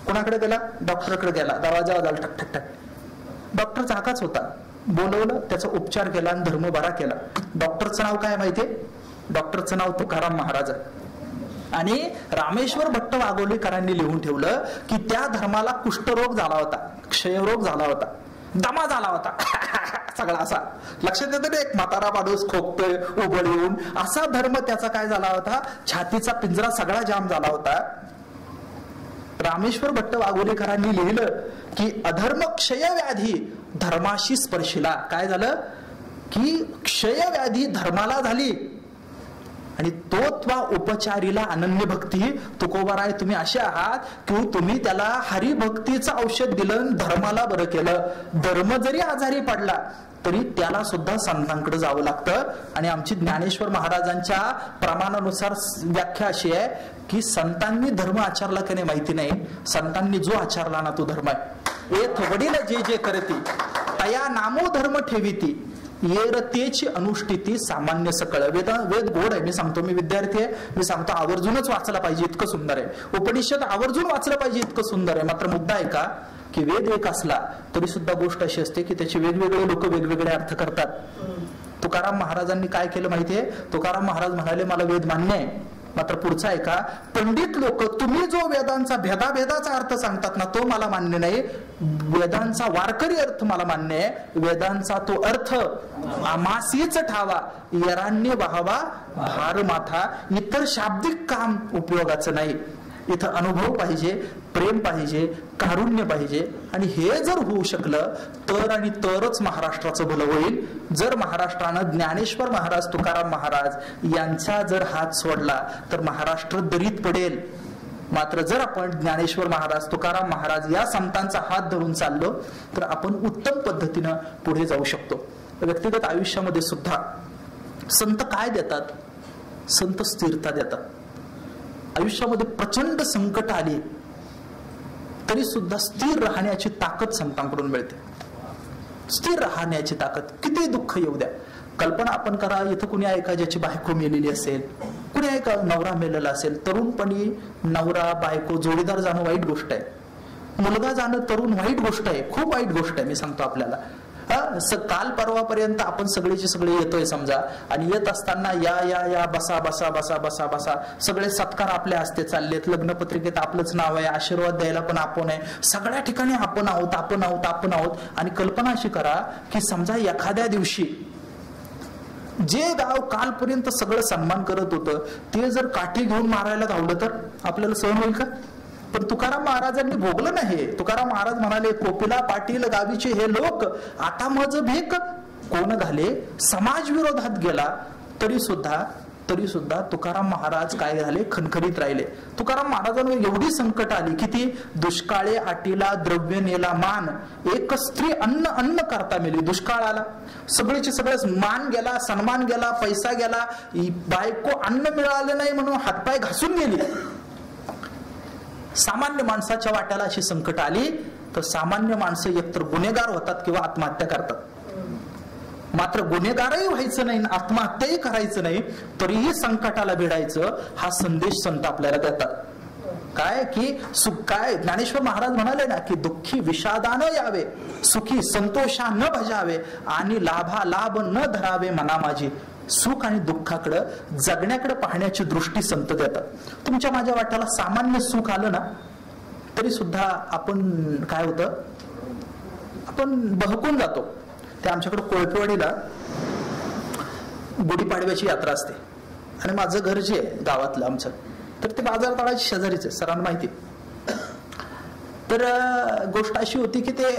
कोणाकडे गेला? डॉक्टरकडे गेला. दरवाजा वाजला, ठक ठक ठक. डॉक्टर जागाच होता. बोलवलं, त्याचा उपचार केला आणि धर्म बरा केला. डॉक्टरचं नाव काय माहितीये? डॉक्टरचं नाव तुकाराम महाराज आहे. आणि रामेश्वर भट्ट वाघोलीकरांनी लिहून ठेवलं की त्या धर्माला कुष्ठरोग झाला होता, क्षयरोग झाला होता, दमा झाला होता सगळा असा. लक्षात येतं ना, एक म्हातारा माणूस खोकतोय उभं येऊन, असा धर्म त्याचा काय झाला होता, छातीचा पिंजरा सगळा जाम झाला होता. रामेश्वर भट्ट वाघोलीकरांनी लिहिलं की अधर्म क्षयव्याधी धर्माशी स्पर्शिला. काय झालं की क्षयव्याधी धर्माला झाली आणि तोत्वा उपचारीला अनन्य भक्ती. तुकोबाराय तुम्ही असे आहात की तुम्ही त्याला हरिभक्तीचं औषध दिलं, धर्माला बरं केलं. धर्म जरी आजारी पडला तरी त्याला सुद्धा संतांकडे जावं लागतं. आणि आमची ज्ञानेश्वर महाराजांच्या प्रमाणानुसार व्याख्या अशी आहे की संतांनी धर्म आचारला की नाही माहिती नाही, संतांनी जो आचारला ना तो धर्म आहे. एथ वडील जे जे करती तया नामो धर्म ठेविती येरतेची अनुष्ठिती सामान्य सकळ. वेद गोड आहे. मी सांगतो, मी विद्यार्थी आहे, मी सांगतो आवर्जूनच वाचला पाहिजे इतकं सुंदर आहे. उपनिषद आवर्जून वाचलं पाहिजे इतकं सुंदर आहे. मात्र मुद्दा आहे का की वेद एक असला तरी सुद्धा गोष्ट अशी असते की त्याचे वेगवेगळे लोक वेगवेगळे अर्थ करतात. तुकाराम महाराजांनी काय केलं माहितीये? तुकाराम महाराज म्हणाले मला वेद मान्य आहे, मात्र पुढचा आहे का, पंडित लोक तुम्ही जो वेदांचा भेदाभेदाचा अर्थ सांगतात ना तो मला मान्य नाही. वेदांचा वारकरी अर्थ मला मान्य आहे. वेदांचा तो अर्थ आमासीच ठावा यरांनी वाहवा भार माथा. इतर शाब्दिक काम उपयोगाचं नाही. इथं अनुभव पाहिजे, प्रेम पाहिजे, कारुण्य पाहिजे. आणि हे जर होऊ शकलं तर आणि तरच महाराष्ट्राचं भलं होईल. जर महाराष्ट्रानं ज्ञानेश्वर महाराज, तुकाराम महाराज यांचा जर हात सोडला तर महाराष्ट्र दरीत पडेल. मात्र जर आपण ज्ञानेश्वर महाराज, तुकाराम महाराज या संतांचा हात धरून चाललो तर आपण उत्तम पद्धतीनं पुढे जाऊ शकतो. व्यक्तिगत आयुष्यामध्ये सुद्धा संत काय देतात? संत स्थिरता देतात. आयुष्यामध्ये प्रचंड संकट आली तरी सुद्धा स्थिर राहण्याची ताकद संतांकडून मिळते. स्थिर राहण्याची ताकद. किती दुःख येऊ द्या. कल्पना आपण करा, इथं कुणी आहे का ज्याची बायको मेलेली असेल, कुणी आहे का नवरा मेलेला असेल. तरुणपणी नवरा बायको जोडीदार जाणं वाईट गोष्ट आहे. मुलगा जाणं तरुण वाईट गोष्ट आहे, खूप वाईट गोष्ट आहे. मी सांगतो आपल्याला, काल परवापर्यंत आपण सगळेचे सगळे येतोय समजा, आणि येत असताना या या या बसा बसा बसा बसा बसा सगळे सत्कार आपल्या हस्ते चाललेत. लग्नपत्रिकेत आपलंच नाव आहे, आशीर्वाद द्यायला पण आपण आहे, सगळ्या ठिकाणी आपण आहोत आपण आहोत आपण आहोत. आणि कल्पना अशी करा की समजा एखाद्या दिवशी जे गाव कालपर्यंत सगळं सन्मान करत होतं ते जर काठी घेऊन मारायला धावलं तर आपल्याला सहन होईल का? पण तुकाराम महाराजांनी भोगलं नाही. तुकाराम महाराज म्हणाले, कोपिला पाटील गावीचे हे लोक आता मज भेक कोण घाले. समाज विरोधात गेला तरी सुद्धा तुकाराम महाराज काय झाले? खणखणीत राहिले. तुकाराम महाराजांवर एवढी संकट आली, किती? दुष्काळे आटीला द्रव्य नेला मान, एक स्त्री अन्न अन्न करता मेली. दुष्काळ आला, सगळेचे सगळे मान गेला, सन्मान गेला, पैसा गेला, बायको अन्न मिळालं नाही म्हणून हातपाय घासून गेली. सामान्य माणसाच्या वाट्याला अशी संकट आली तर सामान्य माणसं एकतर गुन्हेगार होतात किंवा आत्महत्या करतात. मात्र गुन्हेगारही व्हायचं नाही, आत्महत्याही करायचं नाही, तरीही संकटाला भिडायचं. हा संदेश संत आपल्याला देतात. काय की काय ज्ञानेश्वर महाराज म्हणाले ना की दुःखी विषादानं यावे, सुखी संतोषा न भजावे, आणि लाभा लाभ न धरावे मना माझी. सुख आणि दुःखाकडं जगण्याकडे पाहण्याची दृष्टी संत देतात. तुमच्या माझ्या वाट्याला सामान्य सुख आलं ना तरी सुद्धा आपण काय होतं, आपण बहकून जातो. ते आमच्याकडे कोळपेवाडीला गुढीपाडव्याची यात्रा असते आणि माझं घर जे आहे गावातलं आमचं, तर ते बाजार तळाच्या शेजारीच आहे, सरांना माहिती. तर गोष्ट अशी होती की ते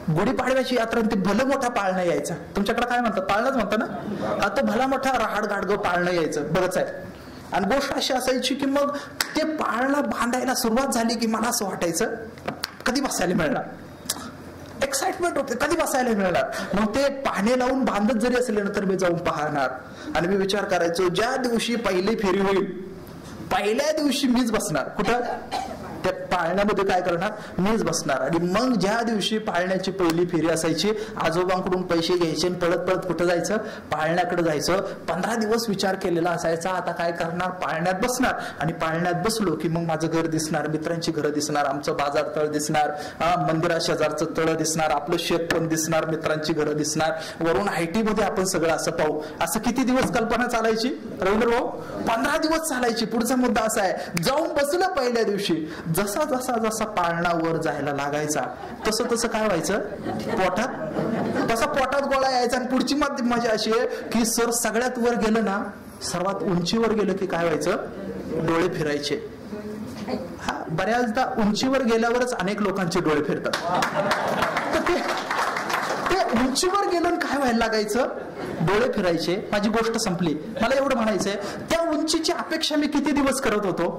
गुढीपाडव्याची यात्रा ते भलं मोठा पाळणं यायचा. तुमच्याकडे काय म्हणतात, पाळणंच म्हणतात ना, तो भला मोठा रहाड गाडगं पाळणं यायचं बरंच आहे. आणि गोष्ट अशी असायची की मग ते पाळणं बांधायला सुरुवात झाली की मला असं वाटायचं कधी बसायला मिळणार, एक्साइटमेंट होते कधी बसायला मिळणार. मग ते पाने लावून बांधत जरी असले ना तर मी जाऊन पाहणार आणि मी विचार करायचो ज्या दिवशी पहिली फेरी होईल पहिल्या दिवशी मीच बसणार. कुठं, त्या पाळण्यामध्ये काय करणार, मीच बसणार. आणि मग ज्या दिवशी पाळण्याची पहिली फेरी असायची आजोबांकडून पैसे घ्यायचे, पळत पळत कुठं जायचं, पाळण्याकडे जायचं. 15 दिवस विचार केलेला असायचा आता काय करणार, पाळण्यात बसणार. आणि पाळण्यात बसलो की मग माझं घर दिसणार, मित्रांची घरं दिसणार, आमचं बाजार तळ दिसणार, मंदिरा शेजारचं तळ दिसणार, आपलं शेत पण दिसणार, मित्रांची घरं दिसणार, वरून आयटी मध्ये आपण सगळं असं पाहू. असं किती दिवस कल्पना चालायची रवींद्र भाऊ, 15 दिवस चालायची. पुढचा मुद्दा असा आहे, जाऊन बसलं पहिल्या दिवशी, जसा जसा जसा पाळणा वर जायला लागायचा तसं तसं काय व्हायचं, पोटात तसा पोटात गोळा यायचा. आणि पुढची मजा अशी आहे की सर सगळ्यात वर गेलं ना, सर्वात उंचीवर गेलं की काय व्हायचं, डोळे फिरायचे. हा, बऱ्याचदा उंचीवर गेल्यावरच अनेक लोकांचे डोळे फिरतात. तर ते उंचीवर गेलं काय व्हायला लागायचं, डोळे फिरायचे. माझी गोष्ट संपली. मला एवढं म्हणायचंय, त्या उंचीची अपेक्षा मी किती दिवस करत होतो,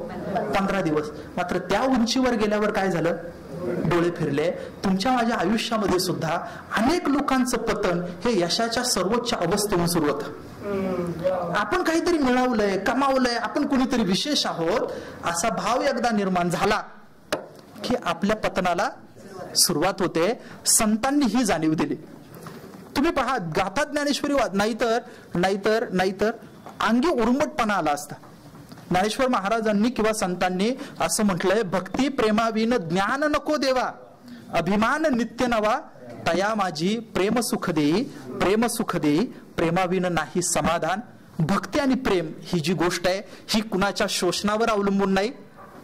15 दिवस. मात्र त्या उंचीवर गेल्यावर काय झालं, डोळे फिरले. तुमच्या माझ्या आयुष्यामध्ये सुद्धा अनेक लोकांचं पतन हे यशाच्या सर्वोच्च अवस्थेतून सुरू होतं. आपण काहीतरी मिळवलंय, कमावलंय, आपण कुणीतरी विशेष आहोत असा भाव एकदा निर्माण झाला की आपल्या पतनाला सुरुवात होते. संतांनी ही जाणीव दिली. तुम्ही पहा, गाथा ज्ञानेश्वरी नाहीतर अंगी उर्मटपणा आला असता. ज्ञानेश्वर महाराजांनी किंवा संतांनी असं म्हटलंय, भक्ती प्रेमाविन ज्ञान नको देवा, अभिमान नित्य नवा, तया माझी प्रेम सुख देई, प्रेम सुख देई, प्रेमाविन नाही समाधान. भक्ती आणि प्रेम ही जी गोष्ट आहे ही कुणाच्या शोषणावर अवलंबून नाही.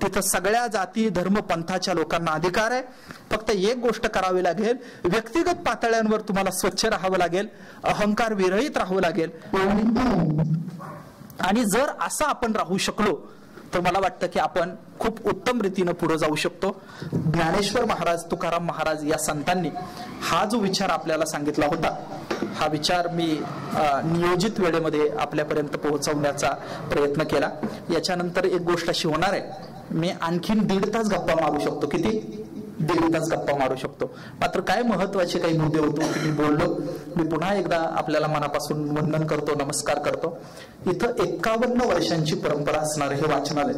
तिथं सगळ्या जाती धर्म पंथाच्या लोकांना अधिकार आहे. फक्त एक गोष्ट करावी लागेल, व्यक्तिगत पातळ्यांवर तुम्हाला स्वच्छ राहावं लागेल, अहंकार विरहित राहावं लागेल. आणि जर असं आपण राहू शकलो तर मला वाटतं की आपण खूप उत्तम रीतीनं पुढे जाऊ शकतो. ज्ञानेश्वर महाराज, तुकाराम महाराज या संतांनी हा जो विचार आपल्याला सांगितला होता, हा विचार मी नियोजित वेळेमध्ये आपल्यापर्यंत पोहोचवण्याचा प्रयत्न केला. याच्यानंतर एक गोष्ट अशी होणार आहे, मी आणखीन 1.5 तास गप्पा मारू शकतो. किती? 1.5 तास गप्पा मारू शकतो. मात्र काय महत्वाचे काही मुद्दे होते की मी बोललो. मी पुन्हा एकदा आपल्याला मनापासून वंदन करतो, नमस्कार करतो. इथं 51 वर्षांची परंपरा असणार हे वाचनालय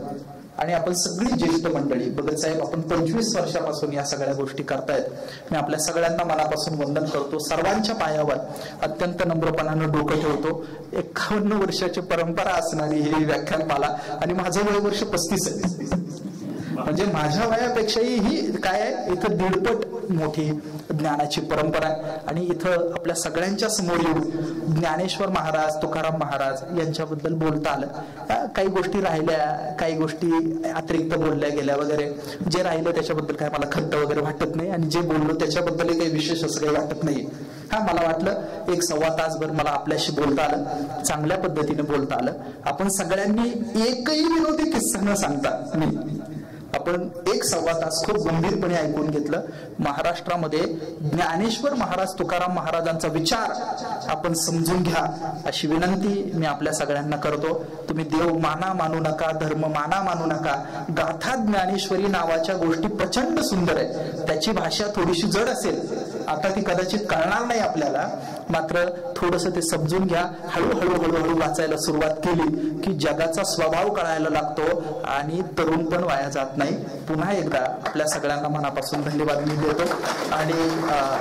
आणि आपण सगळी ज्येष्ठ मंडळी, भगत साहेब आपण 25 वर्षापासून या सगळ्या गोष्टी करतायत. मी आपल्या सगळ्यांना मनापासून वंदन करतो. सर्वांच्या पायावर अत्यंत नम्रपणानं डोकं ठेवतो. 51 वर्षाची परंपरा असणारी ही व्याख्यानमाला, आणि माझं वय वर्ष 35 आहे. म्हणजे माझ्या वयापेक्षाही ही काय आहे, इथं 1.5 मोठी ज्ञानाची परंपरा आहे. आणि इथं आपल्या सगळ्यांच्या समोर येऊन ज्ञानेश्वर महाराज, तुकाराम महाराज यांच्याबद्दल बोलता आलं. काही गोष्टी राहिल्या, काही गोष्टी अतिरिक्त बोलल्या गेल्या वगैरे. जे राहिलं त्याच्याबद्दल काय मला खंत वगैरे वाटत नाही, आणि जे बोललो त्याच्याबद्दल काही विशेष असं काही वाटत नाही. हा, मला वाटलं 1-1.25 तासभर मला आपल्याशी बोलता आलं, चांगल्या पद्धतीने बोलता आलं. आपण सगळ्यांनी एकही विनोदी किस्सा न सांगता आपण 1-1.25 तास खूप गंभीरपणे ऐकून घेतलं. महाराष्ट्रामध्ये ज्ञानेश्वर महाराज, तुकाराम महाराजांचा विचार आपण समजून घ्या अशी विनंती मी आपल्या सगळ्यांना करतो. तुम्ही देव माना मानू नका, धर्म माना मानू नका. गाथा ज्ञानेश्वरी नावाच्या गोष्टी प्रचंड सुंदर आहे. त्याची भाषा थोडीशी जड असेल, आता ती कदाचित कळणार नाही आपल्याला, मात्र थोडंसं ते समजून घ्या. हळूहळू वाचायला सुरुवात केली की जगाचा स्वभाव कळायला लागतो आणि तरुण पण वाया जात नाही. पुन्हा एकदा आपल्या सगळ्यांना मनापासून धन्यवाद मी देतो. आणि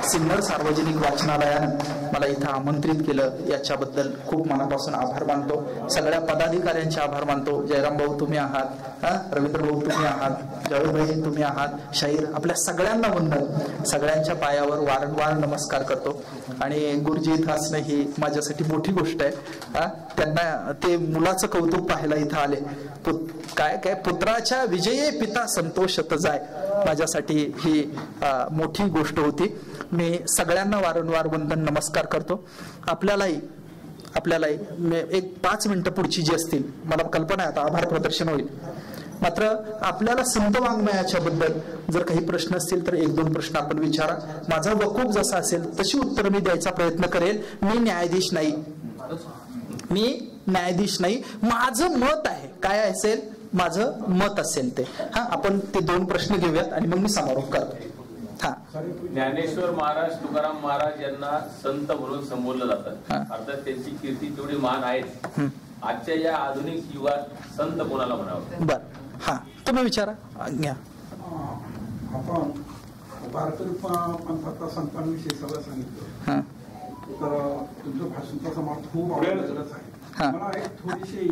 सिन्नर सार्वजनिक वाचनालयानं मला इथं आमंत्रित केलं याच्याबद्दल खूप मनापासून आभार मानतो. सगळ्या पदाधिकाऱ्यांचे आभार मानतो. जयराम भाऊ तुम्ही आहात, रवींद्र भाऊ तुम्ही आहात, जावेदभाई तुम्ही आहात, शाहीर, आपल्या सगळ्यांना वंदन. सगळ्यांच्या पायावर वारंवार नमस्कार करतो. आणि गुरुजी इथं असणं ही माझ्यासाठी मोठी गोष्ट आहे. त्यांना ते मुलाचं कौतुक पाहायला इथं आले. काय काय पुत्राच्या विजये पिता संतोषत जाय, माझ्यासाठी ही मोठी गोष्ट होती. मी सगळ्यांना वारंवार वंदन नमस्कार करतो. आपल्यालाही एक 5 मिनिटं पुढची जी असतील, मला कल्पना आहे आता आभार प्रदर्शन होईल, मात्र आपल्याला संत वाङ्मयाच्या बद्दल जर काही प्रश्न असतील तर 1-2 प्रश्न आपण विचारा. माझा वकूफ जसा असेल तशी उत्तर मी द्यायचा प्रयत्न करेल. मी न्यायाधीश नाही, माझं मत आहे. काय असेल माझं मत असेल ते. आपण ते 2 प्रश्न घेऊयात आणि मग मी समारोप करतो. ज्ञानेश्वर महाराज, तुकाराम महाराज यांना संत म्हणून संबोधलं जातं. अर्थात त्यांची कीर्ती तेवढी मान आहे. आजच्या या आधुनिक युगात संत कोणाला म्हणावं? बरं, तुम्ही विचारा. घ्या. आपण वारकरी पंथाचा संतांविषयी सगळं सांगितलं, तर तुमचं भाषण तसं मला खूप आवडलंच आहे. मला एक थोडीशी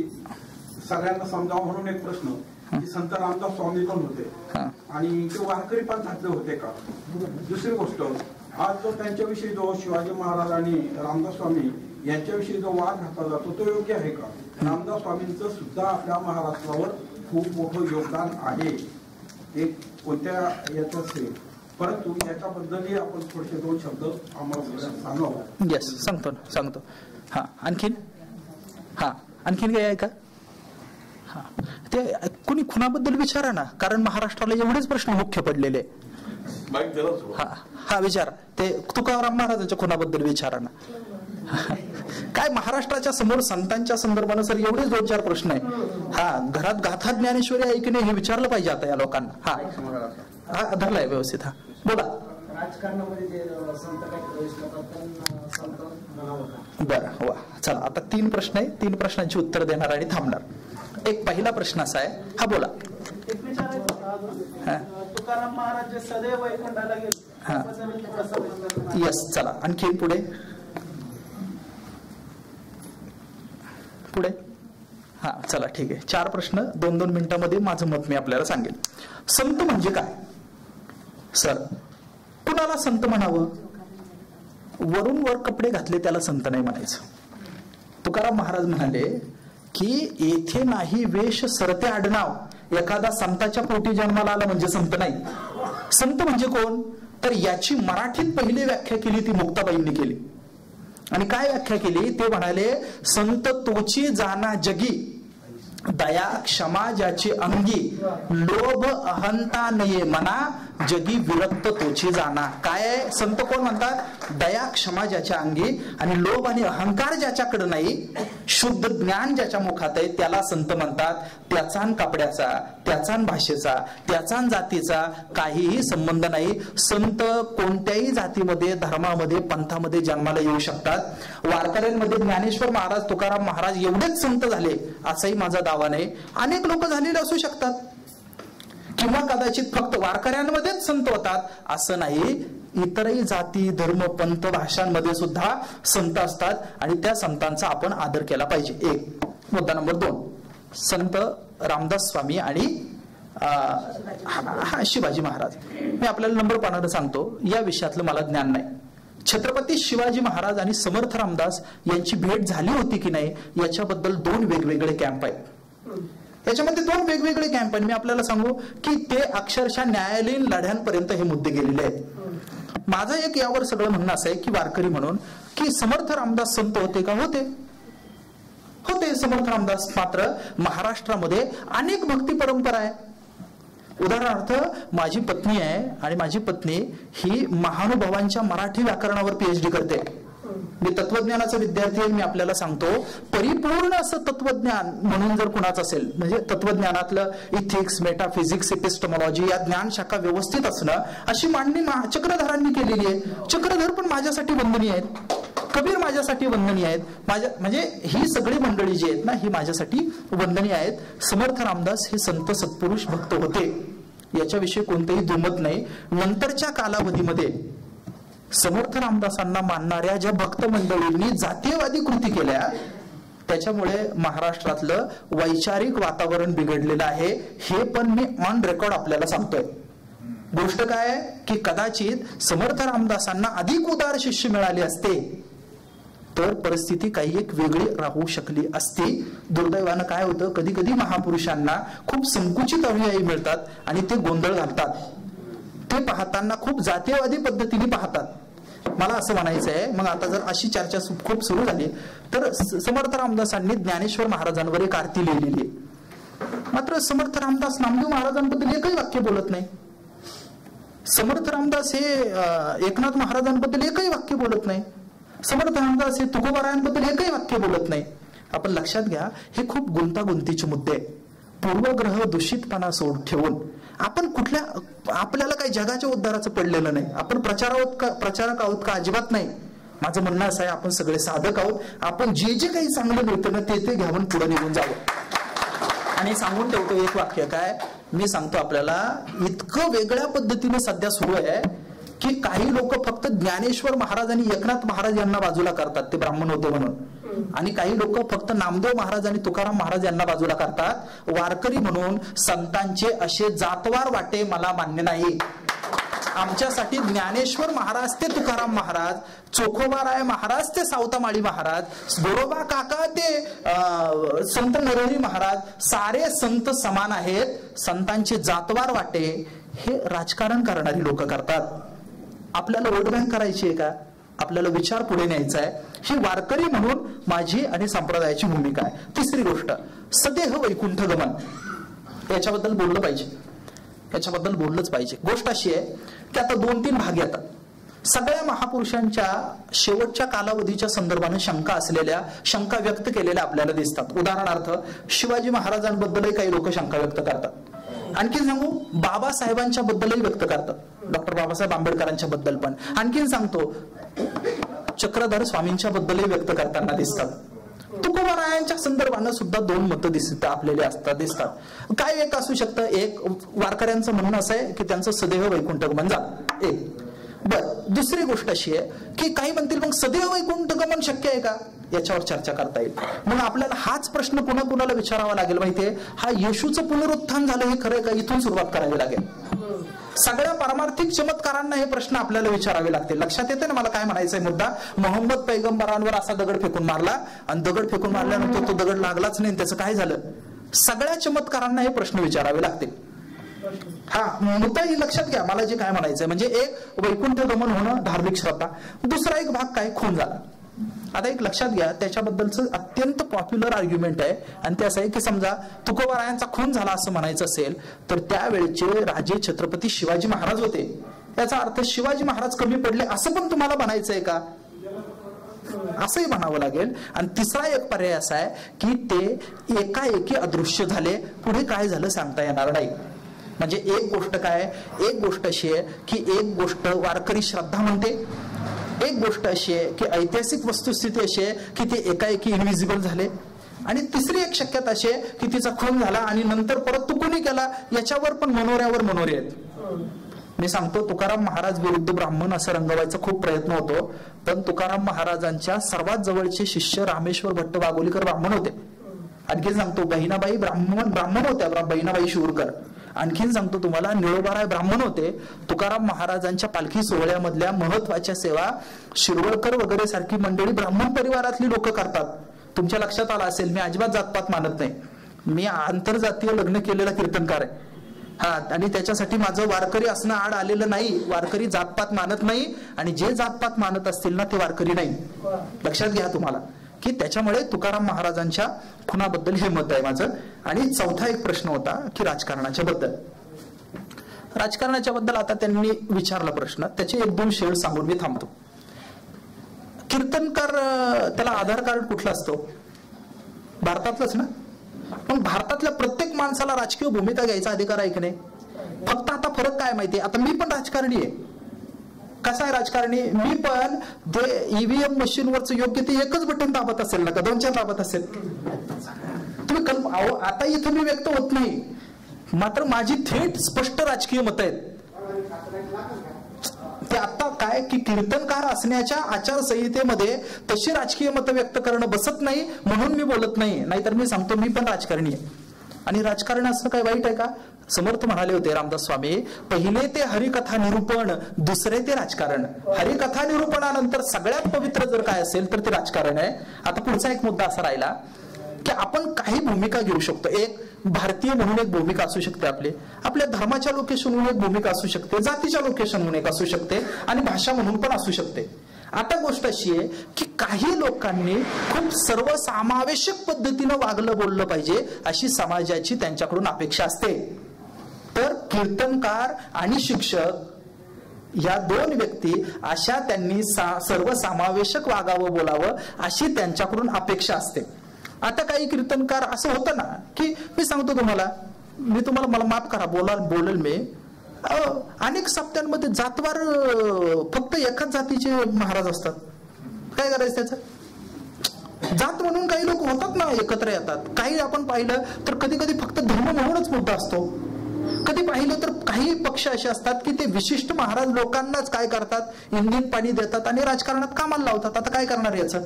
सगळ्यांना समजावं म्हणून एक प्रश्न, की संत रामदास स्वामी पण होते आणि ते वारकरी पंथातले होते का? दुसरी गोष्ट, आज जो त्यांच्याविषयी जो शिवाजी महाराज आणि रामदास स्वामी यांच्याविषयी जो वाद घातला जातो तो योग्य आहे का? रामदास स्वामींचं सुद्धा आपल्या महाराष्ट्रावर खूप मोठं योगदान आहे, एक कोणत्या याचं असेल, परंतु याच्याबद्दलही आपण थोडेसे 2 शब्द आम्हाला सांगावं. येस, सांगतो. आणखीन काही आहे का? ते कोणी खुनाबद्दल विचारा ना, कारण महाराष्ट्राला एवढेच प्रश्न मुख्य पडलेले. विचारा. ते तुकाराम महाराजांच्या खुनाबद्दल विचारा ना. काय महाराष्ट्राच्या समोर संतांच्या संदर्भानं सर एवढेच 2-4 प्रश्न आहे. घरात गाथा ज्ञानेश्वरी आहे की नाही हे विचारलं पाहिजे आता या लोकांना. धरलाय व्यवस्थित. बोला. बरं, वा. चला, आता 3 प्रश्न आहे. 3 प्रश्नांची उत्तर देणार आणि थांबणार. एक पहिला प्रश्न असा आहे. बोला. तुकाराम महाराज सदैव वैकुंठाला गेले. येस, चला आणखी पुढे. चला ठीक आहे. 4 प्रश्न 2-2 मिनिटांमध्ये माझं मत मी आपल्याला सांगेल. संत म्हणजे काय सर? कुणाला संत म्हणावं? वरून वर कपडे घातले त्याला संत नाही म्हणायचं. तुकाराम महाराज म्हणाले की येथे नाही वेश सरते आडनाव, एखादा संताच्या पोटी जन्माला आला म्हणजे संत नाही. संत म्हणजे कोण? तर याची मराठीत पहिली व्याख्या केली ती मुक्ताबाईंनी केली. आणि काय व्याख्या केली ते म्हणाले, संत तोची जाना जगी, दया क्षमा ज्याची अंगी, लोभ अहंता नये मना, जगी विरक्त तोची जाना. काय संत कोण म्हणतात? दया क्षमा ज्याच्या अंगी आणि लोभ आणि अहंकार ज्याच्याकडे नाही, शुद्ध ज्ञान ज्याच्या मुखात आहे त्याला संत म्हणतात. त्याचान कपड्याचा, त्याचान भाषेचा, त्याचान जातीचा काहीही संबंध नाही. संत कोणत्याही जातीमध्ये, धर्मामध्ये, पंथामध्ये जन्माला येऊ शकतात. वारकऱ्यांमध्ये ज्ञानेश्वर महाराज, तुकाराम महाराज एवढेच संत झाले असाही माझा दावा नाही. अनेक लोक झालेले असू शकतात, किंवा कदाचित फक्त वारकऱ्यांमध्येच संत होतात असं नाही. इतरही जाती, धर्म, पंथ, भाषांमध्ये सुद्धा संत असतात आणि त्या संतांचा आपण आदर केला पाहिजे. एक मुद्दा. नंबर 2, संत रामदास स्वामी आणि शिवाजी महाराज. मी आपल्याला नंबर पानानं सांगतो, या विषयातलं मला ज्ञान नाही. छत्रपती शिवाजी महाराज आणि समर्थ रामदास यांची भेट झाली होती की नाही याच्याबद्दल 2 वेगवेगळे कॅम्प आहेत. याच्यामध्ये 2 वेगवेगळे कॅम्प आहेत. मी आपल्याला सांगू की ते अक्षरशः न्यायालयीन लढ्यांपर्यंत हे मुद्दे गेलेले आहेत. माझं एक यावर सगळं म्हणणं असं आहे की वारकरी म्हणून की समर्थ रामदास संत होते का? होते समर्थ रामदास. मात्र महाराष्ट्रामध्ये अनेक भक्ती परंपरा आहे. उदाहरणार्थ माझी पत्नी आहे आणि माझी पत्नी ही महानुभावांच्या मराठी व्याकरणावर PhD करते. मी तत्वज्ञानाचा विद्यार्थी आहे. मी आपल्याला सांगतो, परिपूर्ण असं तत्वज्ञान म्हणून जर कुणाचं असेल, म्हणजे तत्वज्ञानातलं इथिक्स, मेटाफिजिक्स, एपिस्टेमॉलॉजी या ज्ञान शाखा व्यवस्थित असणं, अशी मांडणी चक्रधरांनी केलेली आहे. चक्रधर पण माझ्यासाठी वंदनीय आहेत, कबीर माझ्यासाठी वंदनीय आहेत. म्हणजे ही सगळी मंडळी जी आहेत ना, ही माझ्यासाठी वंदनीय आहेत. समर्थ रामदास हे संत सत्पुरुष भक्त होते, याच्याविषयी कोणतेही दुमत नाही. नंतरच्या कालावधीमध्ये समर्थ रामदासांना मानणाऱ्या ज्या भक्त मंडळींनी जातीयवादी कृती केल्या, त्याच्यामुळे महाराष्ट्रातलं वैचारिक वातावरण बिघडलेलं आहे. हे पण मी ऑन रेकॉर्ड आपल्याला सांगतोय. गोष्ट काय आहे की कदाचित समर्थ रामदासांना अधिक उदार शिष्य मिळाले असते तर परिस्थिती काही एक वेगळी राहू शकली असती. दुर्दैवानं काय होतं, कधी कधी महापुरुषांना खूप संकुचित अनुयायी मिळतात आणि ते गोंधळ घालतात. ते पाहताना खूप जातीयवादी पद्धतीने पाहतात. मला असं म्हणायचं आहे, मग आता जर अशी चर्चा खूप सुरू झाली तर समर्थ रामदासांनी ज्ञानेश्वर महाराजांवर एक आरती लिहिलेली आहे. मात्र समर्थ रामदास नामदेव महाराजांबद्दल एकही वाक्य बोलत नाही. समर्थ रामदास हे एकनाथ महाराजांबद्दल एकही वाक्य बोलत नाही. समर्थ रामदास हे तुकोबारायांबद्दल एकही वाक्य बोलत नाही. आपण लक्षात घ्या, हे खूप गुंतागुंतीचे मुद्दे आहेत. पूर्वग्रह दूषितपणा सोड ठेवून आपण आपल्याला काही जगाच्या उद्धाराचं पडलेलं नाही. आपण प्रचारक आहोत का? अजिबात नाही. माझं म्हणणं असं आहे, आपण सगळे साधक आहोत. आपण जे जे काही चांगलं मिळतं ना ते घ्यावून पुढे निघून जावं. आणि सांगून ठेवतो एक वाक्य, काय मी सांगतो आपल्याला, इतकं वेगळ्या पद्धतीने सध्या सुरू आहे की काही लोक फक्त ज्ञानेश्वर महाराज आणि एकनाथ महाराज यांना बाजूला करतात, ते ब्राह्मण होते म्हणून. आणि काही लोक फक्त नामदेव महाराज आणि तुकाराम महाराज यांना बाजूला करतात वारकरी म्हणून. संतांचे असे जातवार वाटे मला मान्य नाही. आमच्यासाठी ज्ञानेश्वर महाराज ते तुकाराम महाराज, चोखोबाराय महाराज ते सावतामाळी महाराज, बोरोबा काका ते संत नरहरी महाराज, सारे संत समान आहेत. संतांचे जातवार वाटे हे राजकारण करणारी लोक करतात. आपल्याला वोट बँक करायची आहे का? आपल्याला विचार पुढे न्यायचा आहे. ही वारकरी म्हणून माझी आणि संप्रदायाची भूमिका आहे. तिसरी गोष्ट, सदेह वैकुंठ गमन, याच्याबद्दल बोललं पाहिजे. याच्याबद्दल बोललंच पाहिजे. गोष्ट अशी आहे की आता 2-3 भाग येतात. सगळ्या महापुरुषांच्या शेवटच्या कालावधीच्या संदर्भाने शंका व्यक्त केलेल्या आपल्याला दिसतात. उदाहरणार्थ शिवाजी महाराजांबद्दलही काही लोक शंका व्यक्त करतात. आणखीन सांगू, बाबासाहेबांच्या बद्दलही व्यक्त करतात, डॉक्टर बाबासाहेब आंबेडकरांच्या बद्दल पण. आणखीन सांगतो, चक्रधर स्वामींच्या बद्दलही व्यक्त करताना दिसतात. तुकोबारायांच्या संदर्भानं सुद्धा 2 मतं दिसतात. काय एक असू शकतं, एक वारकऱ्यांचं म्हणणं असं आहे की त्यांचं सदैव वैकुंठ गमन झालं. एक दुसरी गोष्ट अशी आहे की काही म्हणतील मग सदैव वैकुंठ गमन शक्य आहे का? याच्यावर चर्चा करता येईल. मग आपल्याला हाच प्रश्न पुन्हा कुणाला विचारावा लागेल माहितीये, हा येशूचं पुनरुत्थान झालं हे खरं का? इथून सुरुवात करावी लागेल. सगळ्या पारमार्थिक चमत्कारांना हे प्रश्न आपल्याला विचारावे लागतील. लक्षात येते ना मला काय म्हणायचंय मुद्दा? मोहम्मद पैगंबरांवर असा दगड फेकून मारला आणि दगड फेकून मारल्यानंतर तो दगड लागलाच नाही, त्याचं काय झालं? सगळ्या चमत्कारांना हे प्रश्न विचारावे लागतील. हा मुद्दा ही लक्षात घ्या. मला जे काय म्हणायचंय म्हणजे एक वैकुंठ गमन होणं धार्मिक श्रद्धा, दुसरा एक भाग काय खून झाला. आता एक लक्षात घ्या, त्याच्याबद्दलचं अत्यंत पॉप्युलर आर्ग्युमेंट आहे आणि ते असं आहे की समजा तुकोबारायांचा खून झाला असं म्हणायचं असेल तर त्यावेळेचे राजे छत्रपती शिवाजी महाराज होते. याचा अर्थ शिवाजी महाराज कमी पडले असं पण तुम्हाला म्हणायचंय का? असंही म्हणावं लागेल. आणि तिसरा एक पर्याय असा आहे की ते एकाएकी अदृश्य झाले, पुढे काय झालं सांगता येणार नाही. म्हणजे एक गोष्ट अशी आहे की एक गोष्ट वारकरी श्रद्धा म्हणते, एक गोष्ट अशी आहे की ऐतिहासिक वस्तुस्थिती अशी आहे की ते एकाएकी इनव्हिजिबल झाले, आणि तिसरी एक शक्यता अशी आहे की तिचा खून झाला आणि नंतर परत तो कोणी केला याच्यावर पण मनोऱ्यावर मनोरे आहेत. मी सांगतो, तुकाराम महाराज विरुद्ध ब्राह्मण असं रंगवायचा खूप प्रयत्न होतो, पण तुकाराम महाराजांच्या सर्वात जवळचे शिष्य रामेश्वर भट्ट वाघोलीकर ब्राह्मण होते. आणखी सांगतो, बहिणाबाई ब्राह्मण होत्या, बहिणाबाई शिवरकर. आणखीन सांगतो तुम्हाला, निळोबाराय ब्राह्मण होते. तुकाराम महाराजांच्या पालखी सोहळ्यामधल्या महत्वाच्या सेवा शिरवळकर वगैरे सारखी मंडळी ब्राह्मण परिवारातली लोक करतात. तुमच्या लक्षात आलं असेल, मी अजिबात जातपात मानत नाही. मी आंतरजातीय लग्न केलेला कीर्तनकार आहे. हा, आणि त्याच्यासाठी माझं वारकरी असणं आड आलेलं नाही. वारकरी जातपात मानत नाही आणि जे जातपात मानत असतील ना ते वारकरी नाही. लक्षात घ्या तुम्हाला की त्याच्यामुळे तुकाराम महाराजांच्या खुनाबद्दल हे मत आहे माझं. आणि चौथा एक प्रश्न होता की राजकारणाच्या बद्दल आता त्यांनी विचारला प्रश्न, त्याचे 1-2 शेड सांगून मी थांबतो. कीर्तनकार त्याला आधार कार्ड कुठला असतो? भारतातलंच ना. पण भारतातल्या प्रत्येक माणसाला राजकीय भूमिका घ्यायचा अधिकार आहे की नाही? फक्त आता फरक काय माहितीये, आता मी पण राजकारणी आहे. कसा आहे राजकारणी? मी पण ते ईव्हीएम मशीनवरच योग्य ते एकच बटन दाबत असेल ना का 2-4 दाबत असेल? तुम्ही आता इथं मी व्यक्त होत नाही, मात्र माझी थेट स्पष्ट राजकीय मत आहेत. ते आता काय की कीर्तनकार असण्याच्या आचारसंहितेमध्ये तशी राजकीय मतं व्यक्त करणं बसत नाही म्हणून मी बोलत नाही. नाहीतर मी सांगतो, मी पण राजकारणी आहे. आणि राजकारण असं काही वाईट आहे का? समर्थ म्हणाले होते रामदास स्वामी, पहिले ते हरिकथा निरूपण, दुसरे ते राजकारण. हरिकथा निरूपणानंतर सगळ्यात पवित्र जर काय असेल तर ते राजकारण आहे. आता पुढचा एक मुद्दा असा राहिला की आपण काही भूमिका घेऊ शकतो. एक भारतीय म्हणून एक भूमिका असू शकते, आपल्या धर्माच्या लोकेशन म्हणून एक भूमिका असू शकते, जातीच्या लोकेशन म्हणून एक असू शकते, आणि भाषा म्हणून पण असू शकते. आता गोष्ट अशी आहे की काही लोकांनी खूप सर्वसमावेशक पद्धतीनं वागलं बोललं पाहिजे अशी समाजाची त्यांच्याकडून अपेक्षा असते. तर कीर्तनकार आणि शिक्षक या दोन व्यक्ती अशा त्यांनी सर्वसमावेशक वागावं बोलावं अशी त्यांच्याकडून अपेक्षा असते. आता काही कीर्तनकार असं होतं ना की मी सांगतो तुम्हाला, मला माफ करा बोलेल मी, अनेक सप्त्यांमध्ये जातवार फक्त एकाच जातीचे महाराज असतात. काय करायचं त्याचं? जात म्हणून काही लोक होतात ना, एकत्र येतात. काही आपण पाहिलं तर कधी कधी फक्त धर्म म्हणूनच मुद्दा असतो. कधी पाहिलं तर काही पक्ष असे असतात की ते विशिष्ट महाराज लोकांनाच काय करतात, इंजिन पाणी देतात आणि राजकारणात कामाला लावतात. आता काय करणार याचं?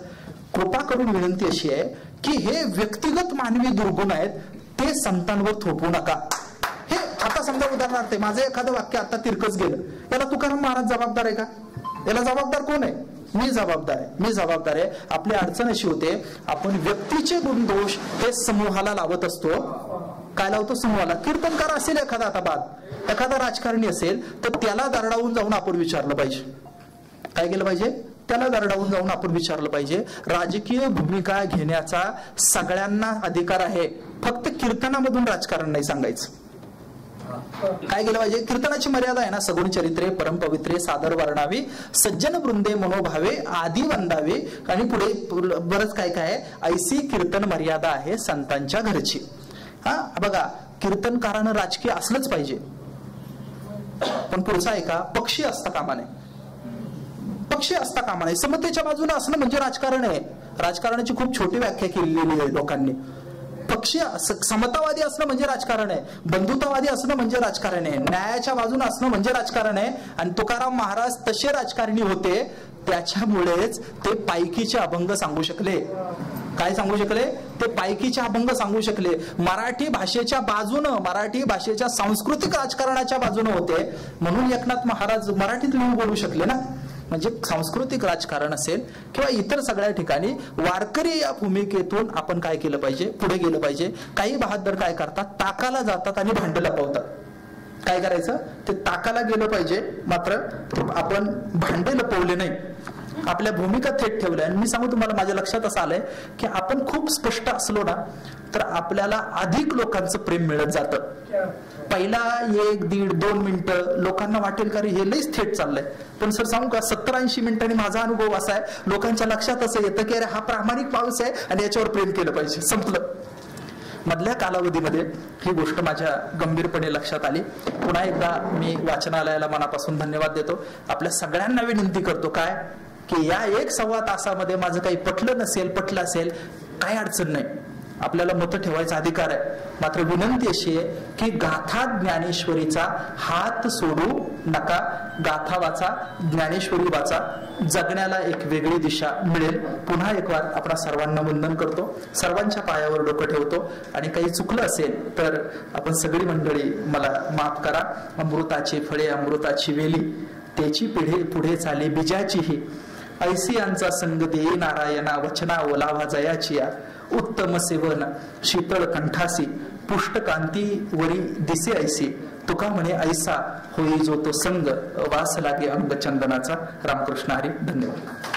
कृपा करून विनंती अशी आहे की हे व्यक्तिगत मानवी दुर्गुण आहेत, ते संतांवर थोपवू नका. हे आता समजा उदाहरणार्थ माझं एखादं वाक्य आता तिरकच गेलं, याला तुकाराम महाराज जबाबदार आहे का? याला जबाबदार कोण आहे? मी जबाबदार आहे. आपली अडचण अशी होते, आपण व्यक्तीचे गुणदोष हे समूहाला लावत असतो. काय लावतो? समूहाला. कीर्तनकार असेल एखादा, आता बाद एखादा राजकारणी असेल तर त्याला दरडावून जाऊन आपण विचारलं पाहिजे. काय केलं पाहिजे? त्याला दरडावून जाऊन आपण विचारलं पाहिजे. राजकीय भूमिका घेण्याचा सगळ्यांना अधिकार आहे, फक्त कीर्तनामधून राजकारण नाही सांगायचं. काय केलं पाहिजे? कीर्तनाची मर्यादा आहे ना, सगुण चरित्रे परमपवित्रे सादर वर्णावी, सज्जन वृंदे मनोभावे आदी वंदावे, आणि पुढे बरंच काय काय, ऐसी कीर्तन मर्यादा आहे संतांच्या घरची. बघा, कीर्तनकारानं राजकीय असलंच पाहिजे, पण पुढचा आहे का, पक्षी असता कामा नये. पक्षी असता कामा नये. समतेच्या बाजूला असणं म्हणजे राजकारण आहे. राजकारणाची खूप छोटी व्याख्या केलेली आहे लोकांनी. पक्षी समतावादी असणं म्हणजे राजकारण आहे, बंधुतावादी असणं म्हणजे राजकारण आहे, न्यायाच्या बाजूने असणं म्हणजे राजकारण आहे. आणि तुकाराम महाराज तसे राजकारणी होते, त्याच्यामुळेच ते पायकीचे अभंग सांगू शकले. काय सांगू शकले? ते पायकीचे अभंग सांगू शकले. मराठी भाषेच्या बाजूनं, मराठी भाषेच्या सांस्कृतिक राजकारणाच्या बाजूने होते, म्हणून एकनाथ महाराज मराठीत लिहून बोलू शकले ना. म्हणजे सांस्कृतिक राजकारण असेल किंवा इतर सगळ्या ठिकाणी वारकरी या भूमिकेतून आपण काय केलं पाहिजे, पुढे गेलं पाहिजे. काही बहादर काय करतात, ताकाला जातात आणि भांड लपवतात. काय करायचं? ते ताकाला गेलं पाहिजे, मात्र आपण भांडे लपवले नाही, आपल्या भूमिका थेट ठेवल्या. आणि मी सांगू तुम्हाला, माझ्या लक्षात असं आलंय की आपण खूप स्पष्ट असलो ना तर आपल्याला अधिक लोकांचं प्रेम मिळत जातं. पहिला 1, 1.5, 2 मिनिटं लोकांना वाटेल का रे हे लईच थेट चाललंय, पण सर सांगू का, 70-80 मिनिटांनी माझा अनुभव असा आहे, लोकांच्या लक्षात असं येतं की अरे हा प्रामाणिक माणूस आहे आणि याच्यावर प्रेम केलं पाहिजे, संपलं. मधल्या कालावधीमध्ये ही गोष्ट माझ्या गंभीरपणे लक्षात आली. पुन्हा एकदा मी वाचनालयाला मनापासून धन्यवाद देतो. आपल्या सगळ्यांना विनंती करतो काय की या 1-1.25 तासामध्ये माझं काही पटलं असेल काही अडचण नाही, आपल्याला मतं ठेवायचा अधिकार आहे. मात्र विनंती अशी आहे की गाथा ज्ञानेश्वरीचा हात सोडू नका. गाथा वाचा, ज्ञानेश्वरी वाचा, जगण्याला एक वेगळी दिशा मिळेल. पुन्हा एक वार आपण सर्वांना वंदन करतो, सर्वांच्या पायावर डोकं ठेवतो. आणि काही चुकलं असेल तर आपण सगळी मंडळी मला माफ करा. अमृताची फळे अमृताची वेली, त्याची पिढे पुढे चाले बीजाचीही, ऐसियांचा संग देई नारायणा, वचना ओलावा जयाची या, उत्तम सेवन शीतळ कंठासी, पुष्ट कांती वरी दिसे ऐसी, तुका म्हणे ऐसा होई जो तो संग, वास लागे अंग चंदनाचा. रामकृष्ण हरी. धन्यवाद.